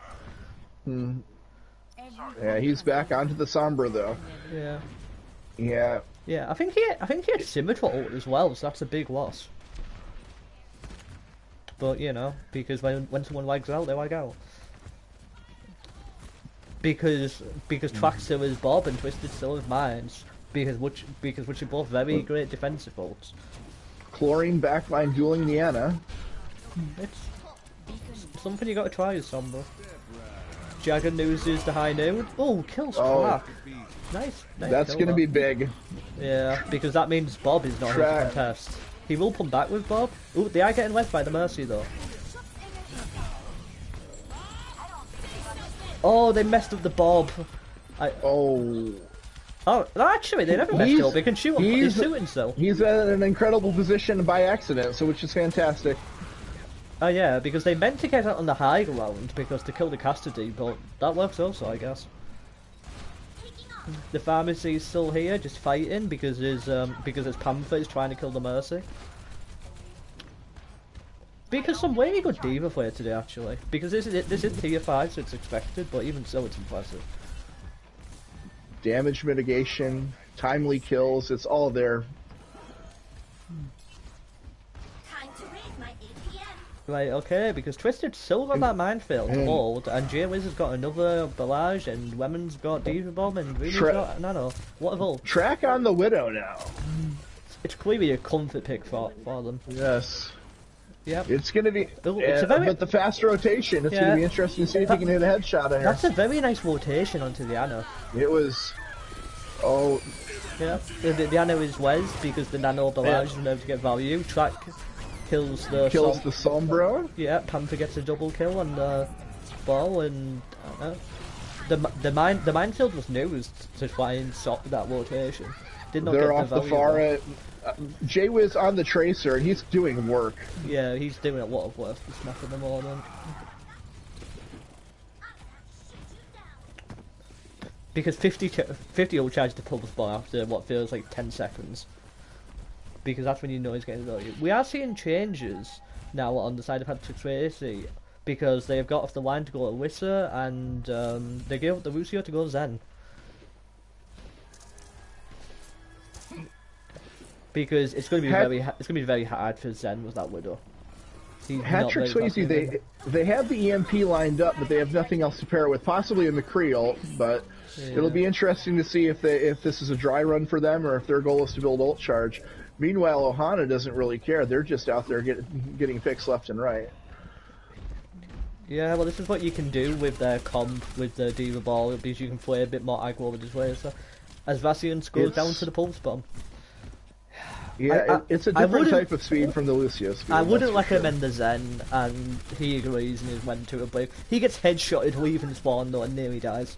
Yeah, he's back onto the Sombra though. Yeah. Yeah. Yeah, I think he had Symmetra ult as well, so that's a big loss. But you know, because when someone lags out, they lag out. Because Track still is Bob and Twisted still is Mines. Which are both very great defensive ults. Chlorine backline dueling Niana. It's something you gotta try as Sombra. Jagger loses the high noon. Oh, kills Track. Nice. That's gonna be big. Yeah, because that means Bob is not here to contest. He will come back with Bob. Ooh, they are getting left by the Mercy though. Oh, they messed up the Bob. Oh, actually, they never messed up. They can shoot him. He's shooting still. He's at an incredible position by accident, so which is fantastic. Oh yeah, because they meant to get out on the high ground because to kill the custody, but that works also, I guess. The pharmacy's still here, just fighting because his Panther is trying to kill the Mercy. Because some really good diva play today actually. Because this is tier 5, so it's expected, but even so, it's impressive. Damage mitigation, timely kills, it's all there. Right, okay, because Twisted still got that minefield to hold, and J-Wiz has got another barrage, and Women's got Diva Bomb, and Ruby's got Nano. What a vault. Track on the Widow now. It's clearly a comfort pick for them. Yes. Yep. It's going to be, it's a very... but the fast rotation, it's going to be interesting to see if he can hit a headshot at her. That's a very nice rotation onto the Ana. It was, oh... Yeah, the Ana is Wes, because the Nano barrage is able to get value. Track kills the Sombra. Yeah, Panther gets a double kill on the ball, and the minefield was used to try and stop that rotation. Did not They're get off the the far end. J-Wiz on the tracer, and he's doing work. Yeah, he's doing a lot of work this map at the moment. Because 50 will charge the pulse bar after what feels like 10 seconds. Because that's when you know he's getting value. We are seeing changes now on the side of Hatrick Swayze, because they have got off the line to go to Wissa, and they gave up the Lucio to go Zen. Because it's going to be very hard for Zen with that Widow. Hatrick Swayze, they have the EMP lined up, but they have nothing else to pair it with. Possibly a McCree ult, but it'll be interesting to see if this is a dry run for them, or if their goal is to build ult charge. Meanwhile, Ohana doesn't really care. They're just out there getting picks left and right. Yeah, well, this is what you can do with their comp, with the Diva Ball, because you can play a bit more aggro with his way. So, as Vassian goes down to the pulse bomb. Yeah, it's a different type of speed from the Lucio speed. I wouldn't recommend the Zen, and he agrees and is went to a break. He gets headshotted leaving spawn though and nearly dies.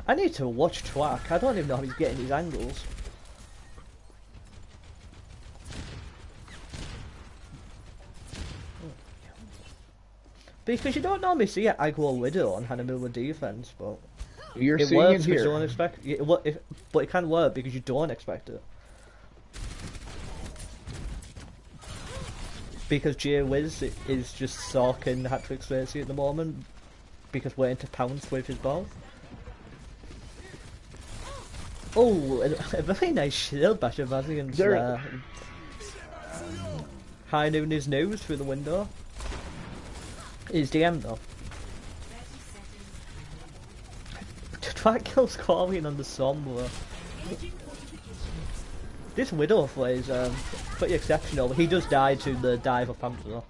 I need to watch Twack. I don't even know how he's getting these angles. Because you don't normally see an aggro Widow on Hanamura defense, but you're it seeing works it here. You don't expect but it can work because you don't expect it. Because J-Wiz is just stalking Hatrick Swayze at the moment, because waiting to pounce with his ball. Oh, a very nice shield bash of Vazian's High Noon is news through the window. Is DM though. Try kills Corwin on the Sombra. This Widow play is pretty exceptional. He does die to the dive of Panther though.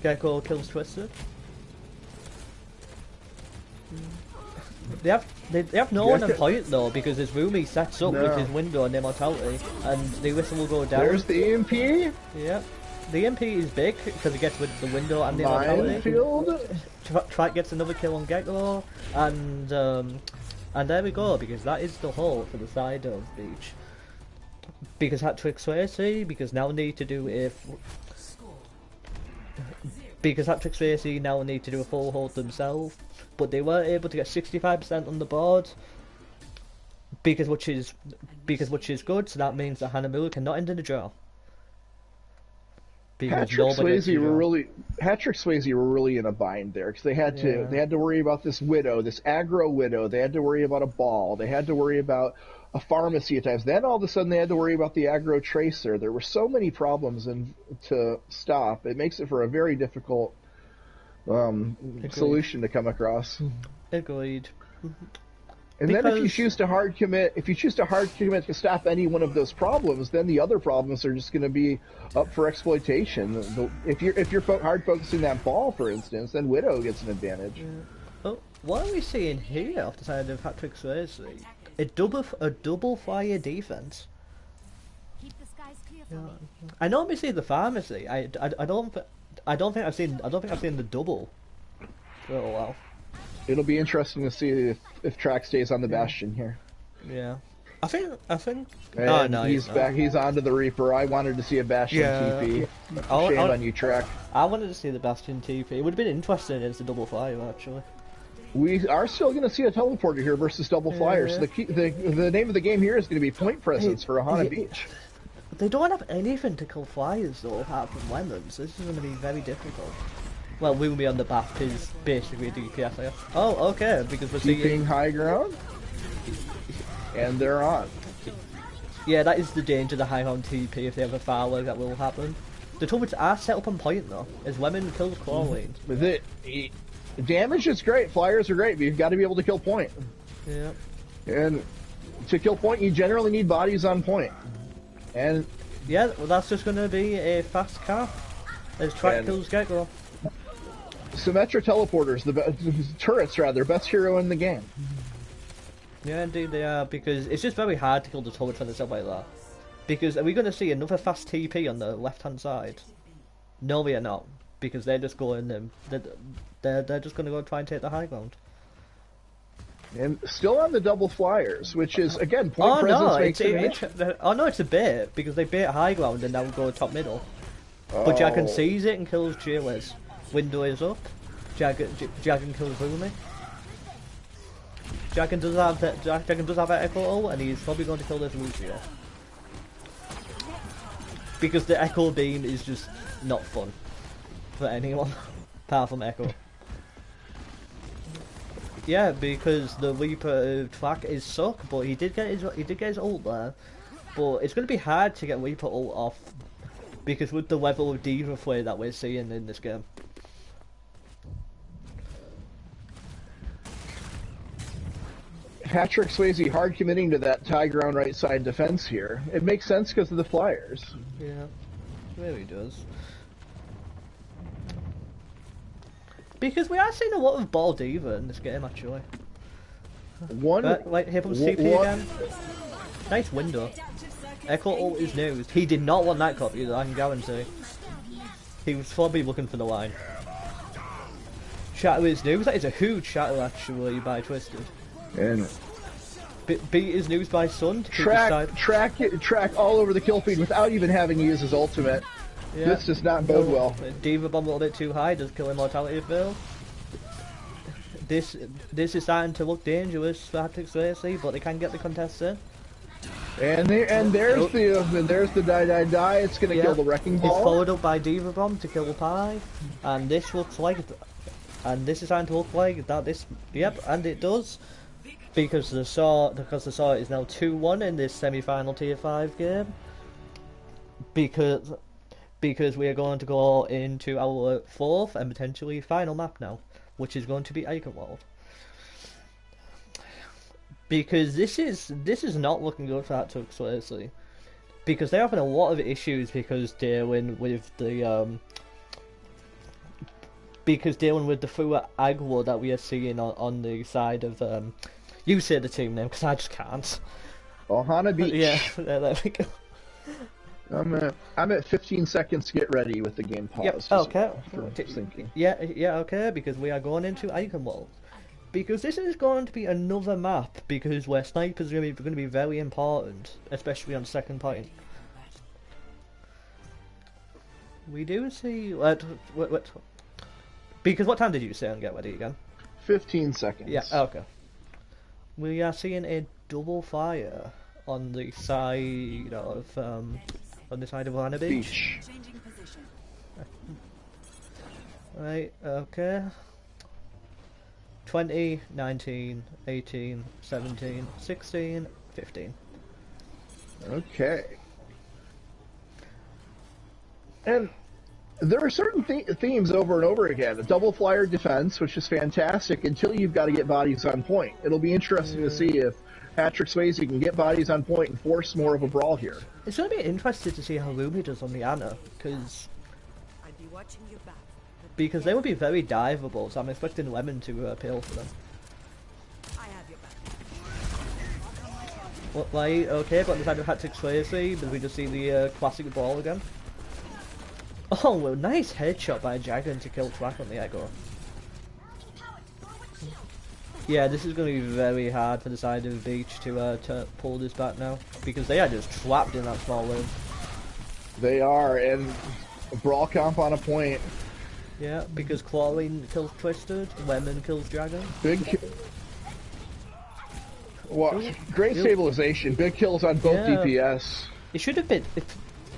Gecko kills Twisted. They have no one on point though, because his Rumi sets up with his window and immortality, and the whistle will go down. There's the EMP. Yeah. The EMP is big because it gets with the window and the immortality. Trike gets another kill on Gecko, and there we go, because that is the hole for the side of Beach. Because Hatrick Swayze, because now need to do a full hold themselves, but they were able to get 65% on the board, because which is good. So that means that Hanamura cannot end in a draw. Hatrick Swayze were really in a bind there, because they had to worry about this Widow, this aggro Widow. They had to worry about a ball. They had to worry about a pharmacy at times. Then all of a sudden they had to worry about the aggro tracer. There were so many problems to stop. It makes it for a very difficult solution to come across. Agreed. And then if you choose to hard commit to stop any one of those problems, then the other problems are just going to be up for exploitation. If you're hard focusing that ball, for instance, then Widow gets an advantage. Yeah. Oh, what are we seeing here off the side of Hatrick Swayze? A double fire defense. Keep the skies clear for me. I normally see the pharmacy. I don't think I've seen the double for a while. It'll be interesting to see if Track stays on the Bastion here. Yeah. I think. Oh And no, he's not. back. He's onto the Reaper. I wanted to see a Bastion Yeah. TP. I'll- Shame I'll- on you, Trek. I wanted to see the Bastion TP. It would have been interesting against the double fire actually. We are still going to see a teleporter here versus double flyer. So the name of the game here is going to be point presence for Ohana Beach. They don't have anything to kill flyers though, apart from lemons. This is going to be very difficult. Well, we will be on the back is basically a DPS. I guess. Oh, okay, because we're Keeping seeing. high ground, and they're on. Yeah, that is the danger. The high on TP if they have a fowler, that will happen. The turrets are set up on point though. As lemon kills claw lanes. The damage is great. Flyers are great, but you've got to be able to kill point. Yeah. And to kill point, you generally need bodies on point. And Yeah, well, that's just going to be a fast car. As track kills Gecko. Symmetra teleporters, turrets rather, best hero in the game. Yeah, indeed they are, because it's just very hard to kill the turret when it's up like that. Because are we going to see another fast TP on the left-hand side? No, we are not, because they're just going. They're just going to go try and take the high ground. And still on the double flyers, which is again point presence makes it. Oh no, it's a bait because they bait high ground and now go top middle. But Jagan sees it and kills Jaywiz. Window is up. Jagan kills Rumi. Jagan does have an Echo ult, and he's probably going to kill this Lucio. Because the Echo Beam is just not fun for anyone, apart from Echo. Yeah, because the Reaper track is suck, but he did get his ult there. But it's going to be hard to get Reaper ult off, because with the level of diva play that we're seeing in this game. Hatrick Swayze hard committing to that high ground right side defense here. It makes sense because of the flyers. Yeah, it really does. Because we are seeing a lot of ball diva in this game actually. Like hit from CP again. Nice window. Echo ult is news. He did not want that copy either, I can guarantee. He was probably looking for the line. Shatter is news. That is a huge shatter actually by Twisted. And beat his news by Sun to keep his side. Track all over the kill feed without even having to use his ultimate. Yeah. This does not bode well. Diva bomb a little bit too high, does kill immortality fail. This is starting to look dangerous for Hatrick Swayze, but they can get the contest in. And there's the die. It's gonna kill the wrecking ball. It's followed up by Diva bomb to kill Pi, and this looks like, and this is starting to look like that. And it does. Because the Saw is now 2-1 in this semi-final tier 5 game. Because we are going to go into our 4th and potentially final map now, which is going to be IOWL. Because this is not looking good for Hatrick Swayze. Because they're having a lot of issues because dealing with the full aggro that we are seeing on the side of you say the team name, because I just can't. Ohana Beach. Yeah, there we go. I'm at 15 seconds to get ready with the game pause. Yep, okay. For thinking. Yeah, okay, because we are going into IOWL. Because this is going to be another map, because where snipers are going to be very important, especially on second point. We do see... Because what time did you say on get ready again? 15 seconds. Yeah, okay. We are seeing a double fire on the side of Ohana Beach. Right, okay. 20, 19, 18, 17, 16, 15. Okay. And there are certain themes over and over again. A double flyer defense, which is fantastic, until you've got to get bodies on point. It'll be interesting to see if Hatrick Swayze can get bodies on point and force more of a brawl here. It's going to be interesting to see how Rumi does on the Ana, because they would be very diveable, so I'm expecting Lemon to appeal for them. Right, okay, but on the side of Hatrick Swayze, but we just see the classic ball again. Oh, well, nice headshot by Jagan to kill Track on the Echo. Yeah, this is going to be very hard for the side of the beach to pull this back now, because they are just trapped in that small room. They are, and brawl comp on a point. Yeah, because Chlorine kills Twisted, Lemon kills Dragon. Well, great stabilization. Big kills on both DPS. It should have been.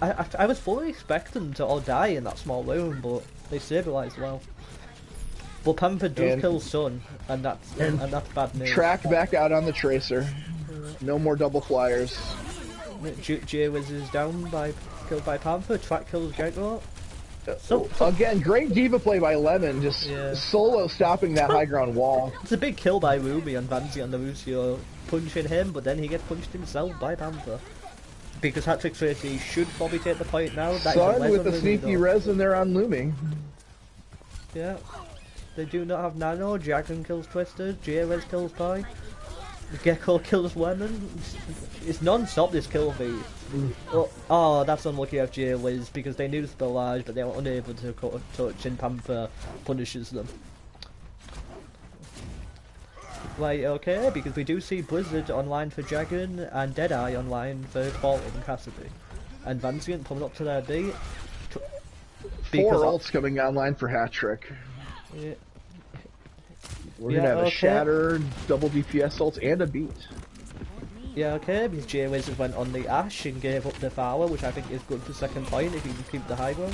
I was fully expecting them to all die in that small room, but they stabilised well. But Panther does kill Sun, and that's bad news. Track back out on the Tracer. No more double flyers. J-Wiz is down killed by Panther. Track kills Gecko. So again, great diva play by Lemon, just solo stopping that high ground wall. It's a big kill by Ruby on Vanzi on the Lucio, punching him, but then he gets punched himself by Panther. Because Hatrick Swayze should probably take the point now. Sun with the sneaky resin there on Looming. Yeah. They do not have Nano. Dragon kills Twisted. J-Wiz kills Pie. Gecko kills Lemon. It's non-stop, this kill feed. Oh, that's unlucky of J-Wiz because they knew Spillage, but they were unable to touch, and Panther punishes them. Right, okay, because we do see Blizzard online for Dragon and Deadeye online for Fallen and Cassidy. And Vansient coming up to their beat. Four ults coming online for Hatrick. Yeah. We're gonna have a Shatter, double DPS ults, and a beat. Yeah, okay, because J-Wiz went on the Ash and gave up the Fowler, which I think is good for second point if you can keep the high ground.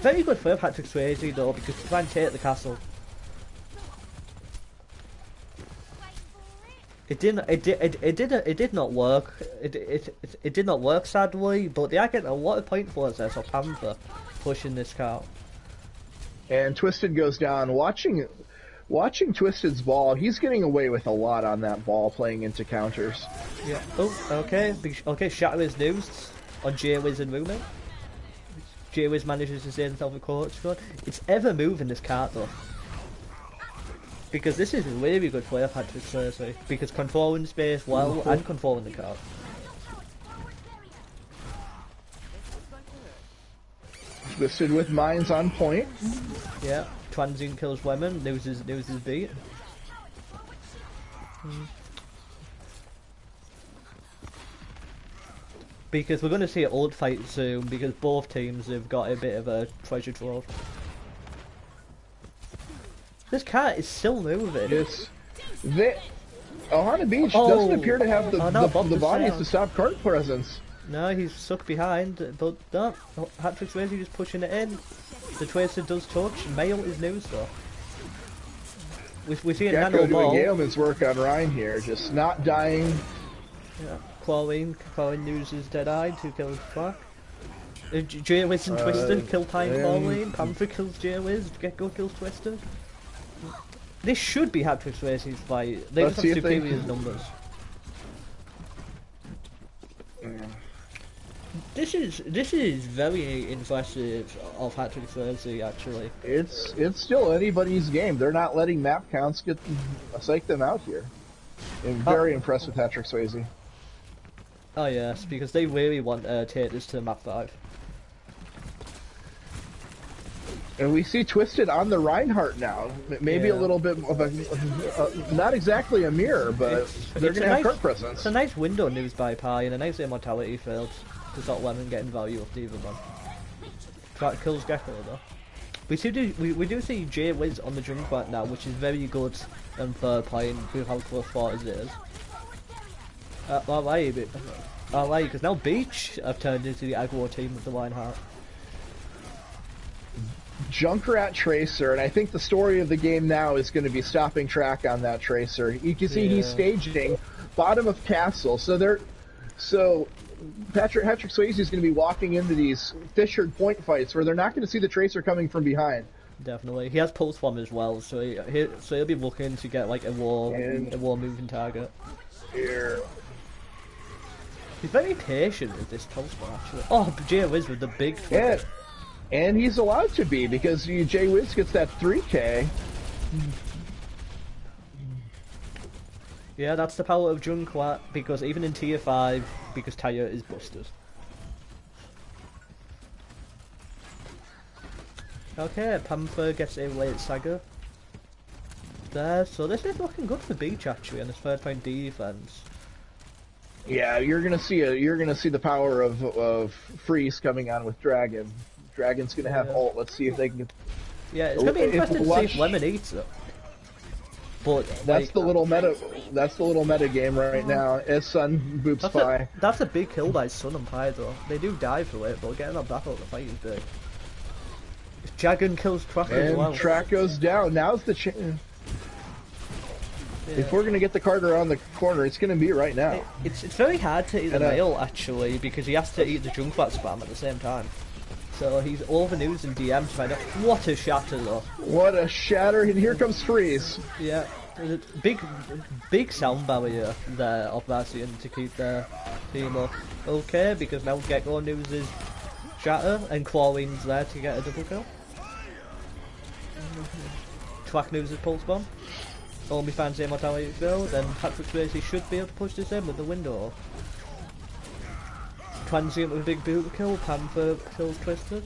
Very good for Hatrick Swayze though, because to try and take the castle. It did not work. It did not work, sadly, but they are getting a lot of point for us there, so Panther pushing this card. And Twisted goes down. Watching Twisted's ball, he's getting away with a lot on that ball, playing into counters. Yeah. Oh, okay. Okay, Shatter is news on J-Wiz and Rumi. J-Wiz manages to save himself a court squad. It's ever moving this card though. Because this is really good play of Hatrick Swayze. Because controlling space well and controlling the card. Twisted with mines on point. Yeah, Transient kills Lemon, loses beat. Because we're going to see an old fight soon, because both teams have got a bit of a treasure trove. This cat is still moving. Yes. Ohana Beach doesn't appear to have the bodies to stop cart presence. No, he's stuck behind, but no, Hatrick Swayze just pushing it in. The Tracer does touch, Mail is news though. We see a Nano ball. doing Yeoman's work on Ryan here, just not dying. Yeah, Chlorine loses Deadeye to kill Flack. J-Wiz and Twisted kill Pine Chlorine, Panther kills J-Wiz, Gecko kills Twisted. This should be Hatrick Swayze's fight. They just have superior numbers. This is very impressive of Hatrick Swayze actually. It's still anybody's game. They're not letting map counts psych them out here. I'm very impressed with Hatrick Swayze. Oh yes, because they really want to take this to map 5. And we see Twisted on the Reinhardt now. Maybe a little bit of a not exactly a mirror, but they're going to have cart presence. It's a nice window news by Pi and a nice immortality field to stop Lemon getting value off the other one. Track kills Gecko though. We do see J-Wiz on the Junkrat now, which is very good and third playing with how close fought as it is. I like because now Beach have turned into the aggro team with the Reinhardt. Junkrat Tracer, and I think the story of the game now is going to be stopping track on that Tracer. You can see he's staging bottom of castle, so Hatrick Swayze is going to be walking into these fissured point fights where they're not going to see the Tracer coming from behind. Definitely, he has pulse bomb as well, so he'll be looking to get like a wall moving target. Here. He's very patient with this pulse bomb actually. Oh, J-Wiz with the big. And he's allowed to be, because J-Wiz gets that 3k. Yeah, that's the power of Junkrat, because even in tier 5, because Taya is busted. Okay, Panther gets a late Saga. there. So this is looking good for Beach actually on his third point defense. Yeah, you're gonna see the power of Freeze coming on with Dragon. Dragon's gonna have ult. Let's see if they can. Yeah, it's gonna be interesting to see if Lemon eats it. But that's the little meta. That's the little meta game right now. As Sun boops by. That's a big kill by Sun and Pi though. They do die for it, but getting them back out of the fight is big. Jagan kills Track as well. And Track goes down. Now's the chance. Yeah. If we're gonna get the card around the corner, it's gonna be right now. It's very hard to eat the male actually because he has to eat the Junkrat spam at the same time. So he's overusing DM to find out. What a shatter though! What a shatter! And here comes Freeze. Yeah, big sound barrier there of Vassian to keep their team up. Okay, because now Gecko uses shatter and Clawwing's there to get a double kill. Track uses pulse bomb. Only finds the immortality build, then Hatrick Swayze should be able to push this in with the window. Transient with a big boot kill, Panther kills Twisted.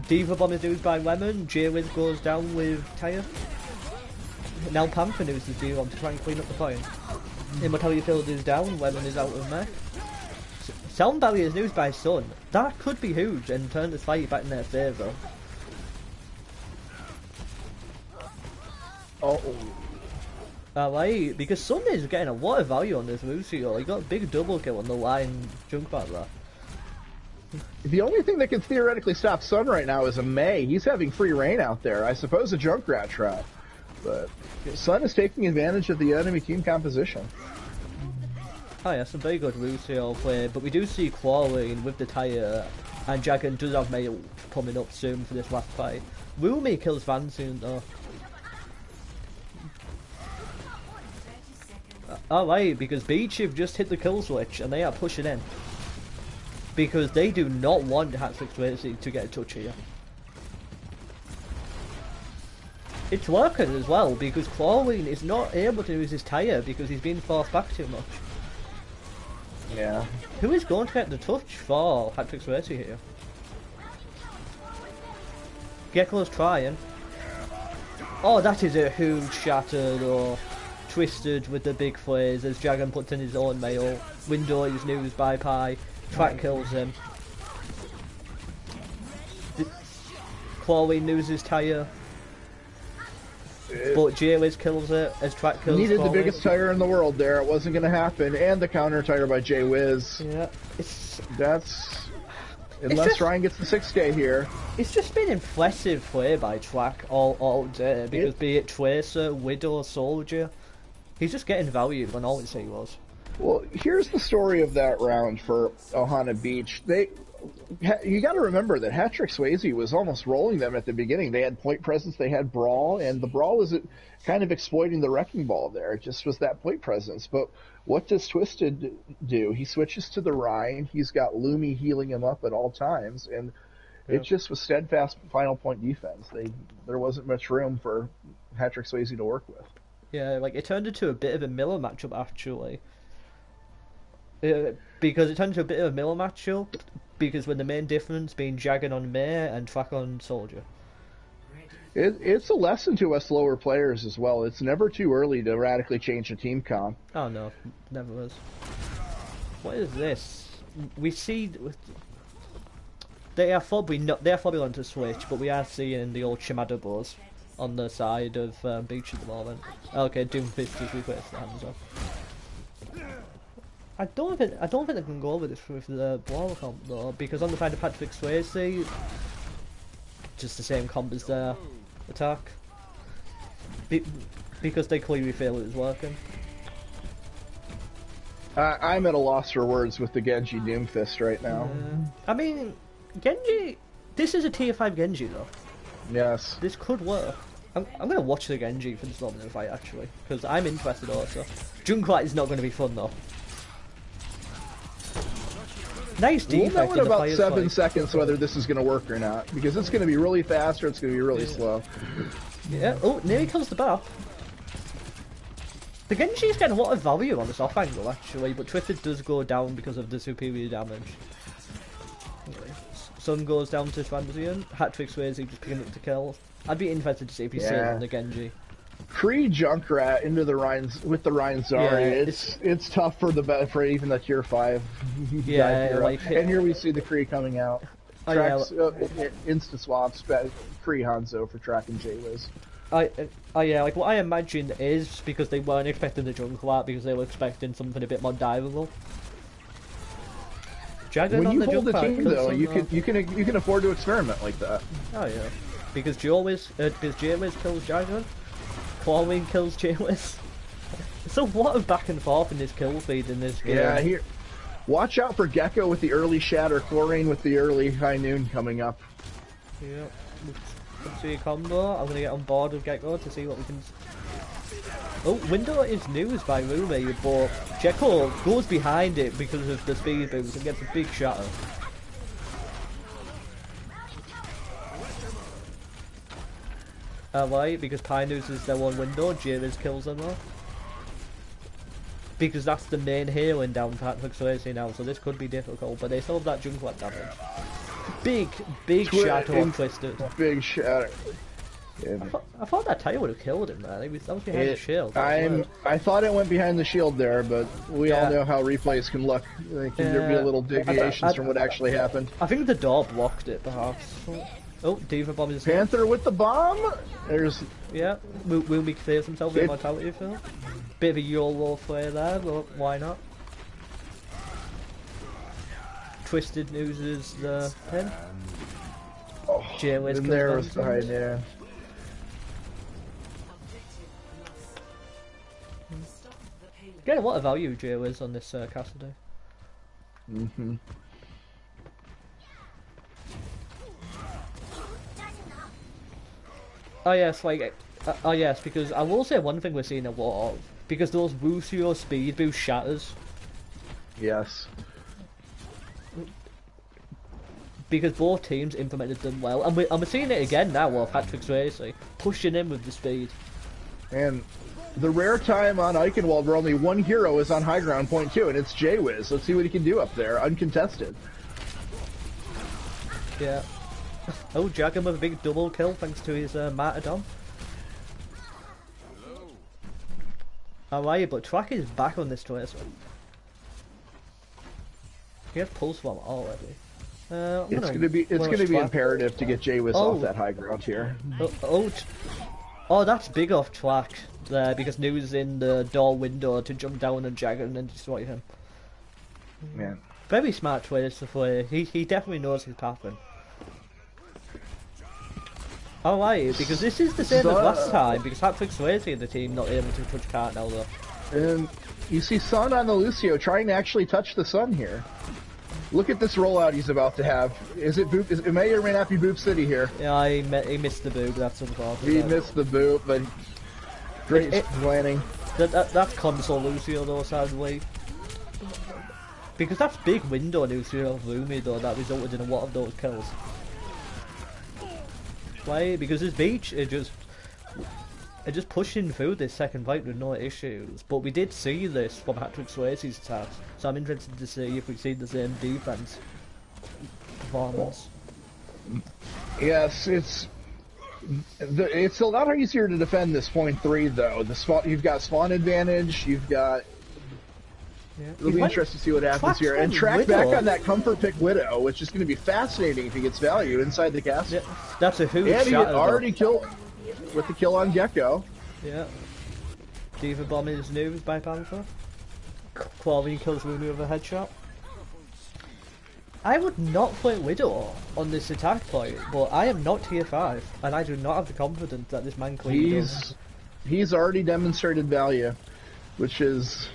Diva Bomb is used by Lemon, J-Wiz goes down with Tyre. Now Panther uses Diva Bomb to try and clean up the point. Immortality build is down, Lemon is out of mech. Sound barrier is used by Sun. That could be huge and turn this fight back in their favour. Alright, because Sun is getting a lot of value on this Lucio. He got a big double kill on the line Junkrat there. The only thing that can theoretically stop Sun right now is a Mei. He's having free reign out there. I suppose a Junkrat trap. But Sun is taking advantage of the enemy team composition. Oh yeah, some very good Lucio play, but we do see Clawwing with the Tyre, and Jagan does have Mail coming up soon for this last fight. Rumi kills Van soon though. Alright, because Beach have just hit the kill switch and they are pushing in. Because they do not want Hatrick Swayze to get a touch here. It's working as well because Clawwing is not able to use his Tyre because he's being forced back too much. Yeah. Who is going to get the touch for Hatrick Swayze here? Gecko's trying. Oh, that is a huge shatter though. Twisted with the big flares as Jagan puts in his own mail. Window is used by Pi. Track kills him. Clawwing loses Tyre. But J-Wiz kills it as Track kills Needed Clawwing. the biggest Tyre in the world there. It wasn't going to happen. And the counter Tyre by J-Wiz. Yeah. Unless Ryan gets the 6k here. It's just been impressive play by Track all day. Because be it Tracer, Widow, Soldier. He's just getting value when all he was. Well, here's the story of that round for Ohana Beach. You got to remember that Hatrick Swayze was almost rolling them at the beginning. They had point presence, they had brawl, and the brawl is kind of exploiting the wrecking ball there. It just was that point presence. But what does Twisted do? He switches to the Rhine. He's got Lumi healing him up at all times, and it just was steadfast final point defense. There wasn't much room for Hatrick Swayze to work with. Yeah, like it turned into a bit of a Miller matchup actually. Because it turned into a bit of a Miller matchup because with the main difference being Jagan on Mei and Track on Soldier. It's a lesson to us lower players as well. It's never too early to radically change a team comp. Oh no, never was. What is this? We see they are probably going to switch, but we are seeing the old Shimada bows on the side of Beach at the moment. Okay, Doomfist just requests the hands off. I don't think they can go over this with the brawl comp though, because on the side of Hatrick Swayze, just the same comp as their attack. Because they clearly feel it is working. I'm at a loss for words with the Genji Doomfist right now. I mean, Genji, this is a tier 5 Genji though. Yes. This could work. I'm going to watch the Genji for this moment in the fight actually, because I'm interested also. Junkrat is not going to be fun though. Nice defect. We'll know in in about 7 fight. seconds whether this is going to work or not, because it's going to be really fast or it's going to be really slow. Yeah, oh, nearly kills the bar. The Genji is getting a lot of value on this off angle actually, but Twisted does go down because of the superior damage. Okay. Sun goes down to Transient, Hatrick Swayze just picking up the kill. I'd be interested to see if you see it on the Genji. Pre Junkrat into the Rhines with the Rhinzari, Yeah, it's tough for for even the tier 5 Yeah, hero. like And here we see the Kree coming out. Oh, Tracks insta swaps Kree Hanzo for Track and J-Wiz. Yeah, like what I imagine is because they weren't expecting the Junkrat because they were expecting something a bit more diveable. When you hold the team though, you can afford to experiment like that. Oh yeah, because J-Wiz kills Jagger, Chlorine kills J-Wiz. So what a back and forth in this kill feed in this game. Yeah, here. Watch out for Gecko with the early Shatter, Chlorine with the early High Noon coming up. Yeah, let's see a combo. I'm gonna get on board with Gecko to see what we can. Oh, window is news by Rumi, but Gecko goes behind it because of the speed boost and gets a big shatter. Why? Because Pine uses their one window, Javis kills them though. Because that's the main healing down for Hatrick Swayze now, so this could be difficult, but they still have that Junkrat damage. Big shatter on Twisted. Big shatter. Yeah. I thought that tire would have killed him, man. That was behind the shield. I thought it went behind the shield there, but we all know how replays can look. There be a little deviations from what actually happened. I think the door blocked it, perhaps. Oh, Diva Bomb is... Panther with the bomb? There's... Yeah, Wumi clears himself with Immortality Fill. Bit of a YOLO flare there, but why not? Twisted uses the pin. And there was behind there. Get a lot of value Joe is on this Cassidy. Oh yes, like oh yes, because I will say one thing we're seeing a lot of, because those Wuxio speed boost shatters. Yes. Because both teams implemented them well, and we're seeing it again now with Hatrick Swayze pushing in with the speed. And the rare time on Eichenwald where only one hero is on high ground point 2, and it's J-Wiz. Let's see what he can do up there, uncontested. Yeah. Oh, Jagan with a big double kill thanks to his Martyrdom. Alright, but Track is back on this Twister. He has Pulse Bomb already. It's gonna be imperative to get J-Wiz off that high ground here. Oh, that's big off Track there because New's in the door window to jump down on Jagan and destroy him. Man, very smart Twister to play. He definitely knows his pattern. Alright, because this is the same as last time, because Hatrick Swayze and the team not able to touch Cart now though. And you see Sun on the Lucio trying to actually touch the Sun here. Look at this rollout he's about to have. Is it Boop? It may or may not be Boop City here. Yeah, he missed the boop, that's unfortunate. He missed the boop, but great planning. That's console Lucio though, sadly. Because that's big window Lucio of Rumi though, that resulted in a lot of those kills. Why? Because his beach is just pushing through this second fight with no issues. But we did see this from Hatrick Swayze's attacks, so I'm interested to see if we see the same defense performance. Yes, it's a lot easier to defend this point 3 though. You've got spawn advantage, you've got. Yeah. It'll be interesting to see what happens here. And Track back on that comfort pick Widow, which is going to be fascinating if he gets value inside the castle. Yeah, that's a huge shot. And he already killed with the kill on Gecko. Yeah. Diva Bomb is news by Panther. Chlorine kills Rumi with a headshot. I would not play Widow on this attack point, but I am not tier 5, and I do not have the confidence that this man clean. He's already demonstrated value, which is.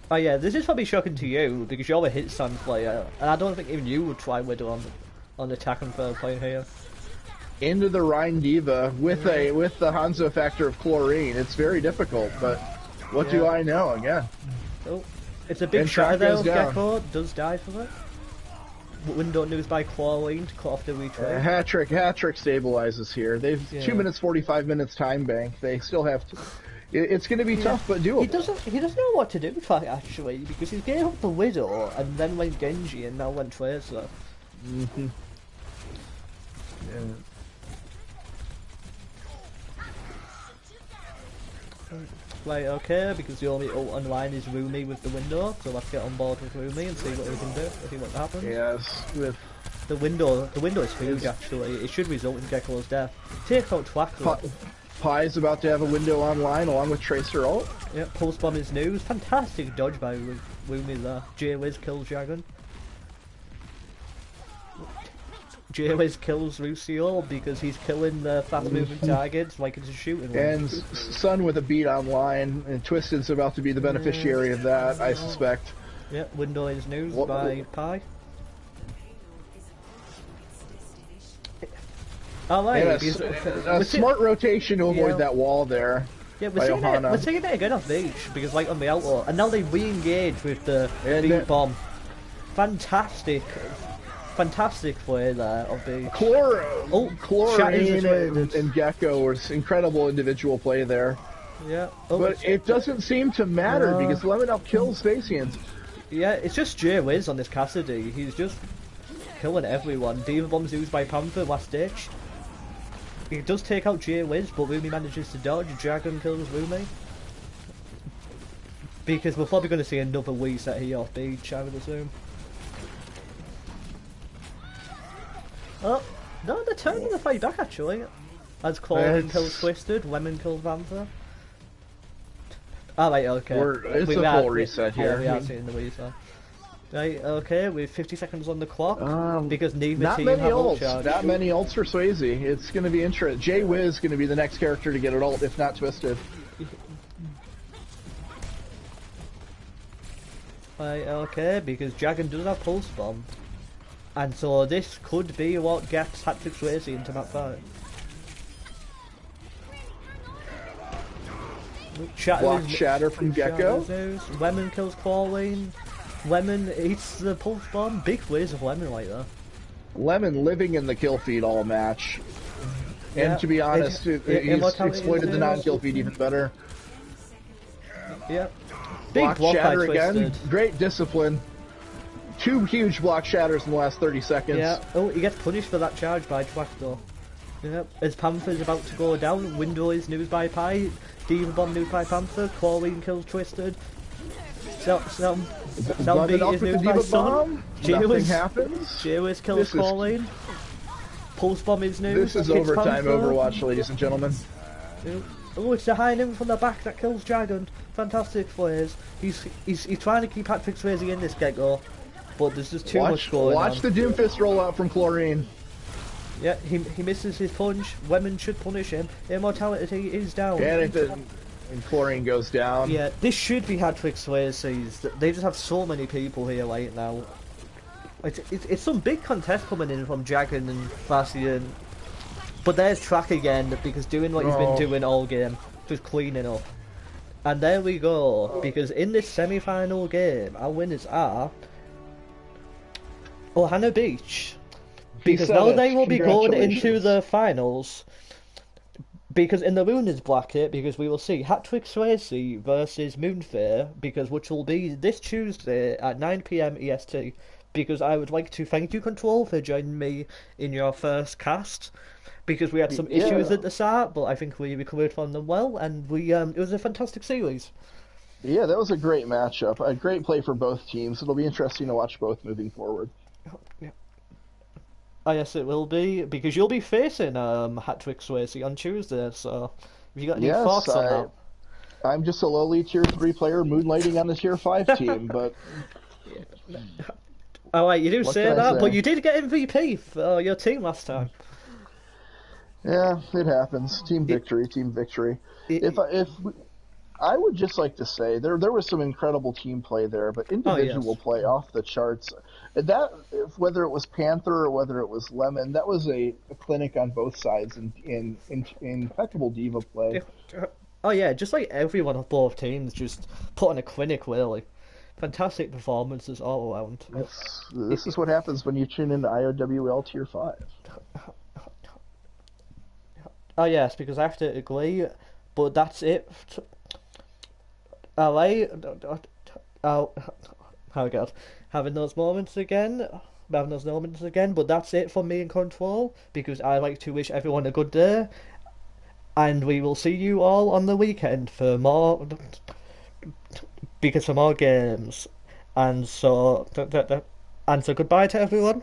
Oh yeah, this is probably shocking to you because you're a hit stand player, and I don't think even you would try Widow on attack and third play here. Into the Rhine Diva with the Hanzo factor of Chlorine, it's very difficult. But what do I know? Again, oh, it's a big shot there. Gecko does die for it. Window news by Chlorine to cut off the retreat. Hatrick stabilizes here. They've 2 minutes 45 minutes time bank. They still have to. It's going to be tough, but doable. He doesn't know what to do, actually, because he gave up the Widow and then went Genji and now went Tracer. Right, okay, because the only ult online is Rumi with the window, so let's get on board with Rumi and see what we can do, see what happens. Yes, with The window is huge actually. It should result in Gecko's death. Take out Twacker. Pie's about to have a window online along with Tracer ult. Yeah, pulse bomb is news. Fantastic dodge by Rumi there. J-Wiz kills Dragon. J-Wiz kills Lucio because he's killing the fast moving targets like it's a shooting one. And Sun with a beat online, and Twisted's about to be the beneficiary of that, I suspect. Yeah, window is news by Pie. Alright, a smart rotation to avoid that wall there. Yeah, we're seeing it again off Beach because like on the outlaw, and now they re-engage with the beat bomb. Fantastic play there of Beach. Chlorine and Gecko was incredible individual play there. Yeah, but it doesn't seem to matter because Lemon Up kills Spacians. Yeah, it's just J-Wiz on this Cassidy. He's just killing everyone. Diva Bomb's used by Panther, last ditch. He does take out J-Wiz, but Rumi manages to dodge. Dragon kills Rumi. Because we're probably going to see another Wii set here off Beach, I would assume. Oh, no, they're turning the fight back actually. As Clawman kills Twisted, Lemon kills Panther. Alright, okay. It's a full reset here. Yeah, we are seeing the Wii set. Right, okay, with 50 seconds on the clock, because neither team have ult charge. Not many ults for Swayze. It's going to be interesting. J-Wiz is going to be the next character to get an ult, if not Twisted. Right, okay, because Dragon does have Pulse Bomb. And so this could be what gets Hatrick Swayze into map 5. Block Shatter from Gecko. Lemon kills Clawlane. Lemon eats the Pulse Bomb. Big plays of Lemon right there. Lemon living in the kill feed all match. And to be honest, he's exploited the non-kill feed even better. Yep. Big block Shatter again. Twisted. Great discipline. 2 huge block shatters in the last 30 seconds. Yeah. Oh, he gets punished for that charge by Twack though. Yep. As Panther's about to go down, window is news by Pie. Diva Bomb news by Panther. Clawlene kills Twisted. Zombie is news by Sun. J-Wiz kills Clawlene. Pulse Bomb is news. This is overtime Overwatch, ladies and gentlemen. Oh, it's the high limb from the back that kills Dragon. Fantastic plays. He's trying to keep Hatrick Swayze in this get-go, but there's just too much going on. Watch the Doomfist roll out from Chlorine. Yeah, he misses his punch. Women should punish him. Immortality is down. And Chlorine goes down. Yeah, this should be Hatrick Swayze's. They just have so many people here right now. It's some big contest coming in from Dragon and Fassian. But there's Track again, because doing what he's been doing all game. Just cleaning up. And there we go, because in this semi-final game, our winners are Ohana Beach. Because now they will be going into the finals. Because in the winners bracket, because we will see Hatrick Swayze versus Moonfair, which will be this Tuesday at 9 PM EST. Because I would like to thank you, Control, for joining me in your first cast. Because we had some issues at the start, but I think we recovered from them well, and it was a fantastic series. Yeah, that was a great matchup. A great play for both teams. It'll be interesting to watch both moving forward. Yeah. Oh, yes, it will be, because you'll be facing Hatrick Swayze on Tuesday, so have you got any thoughts on that? I'm just a lowly Tier 3 player moonlighting on the Tier 5 team, but... Alright, you do say that, but you did get MVP for your team last time. Yeah, it happens. Team victory. I would just like to say there was some incredible team play there, but individual play off the charts. That, whether it was Panther or whether it was Lemon, that was a clinic on both sides in impeccable diva play. Oh yeah, just like everyone on both teams just put on a clinic, really. Fantastic performances all around. This is what happens when you tune into IOWL Tier 5. Oh yes, because I have to agree, but that's it. Alright. Oh god. Having those moments again, but that's it for me in Control, because I like to wish everyone a good day. and we will see you all on the weekend for more, because for more games. And so, and so goodbye to everyone.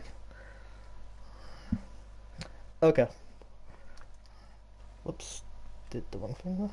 Okay. Whoops, did the wrong thing there.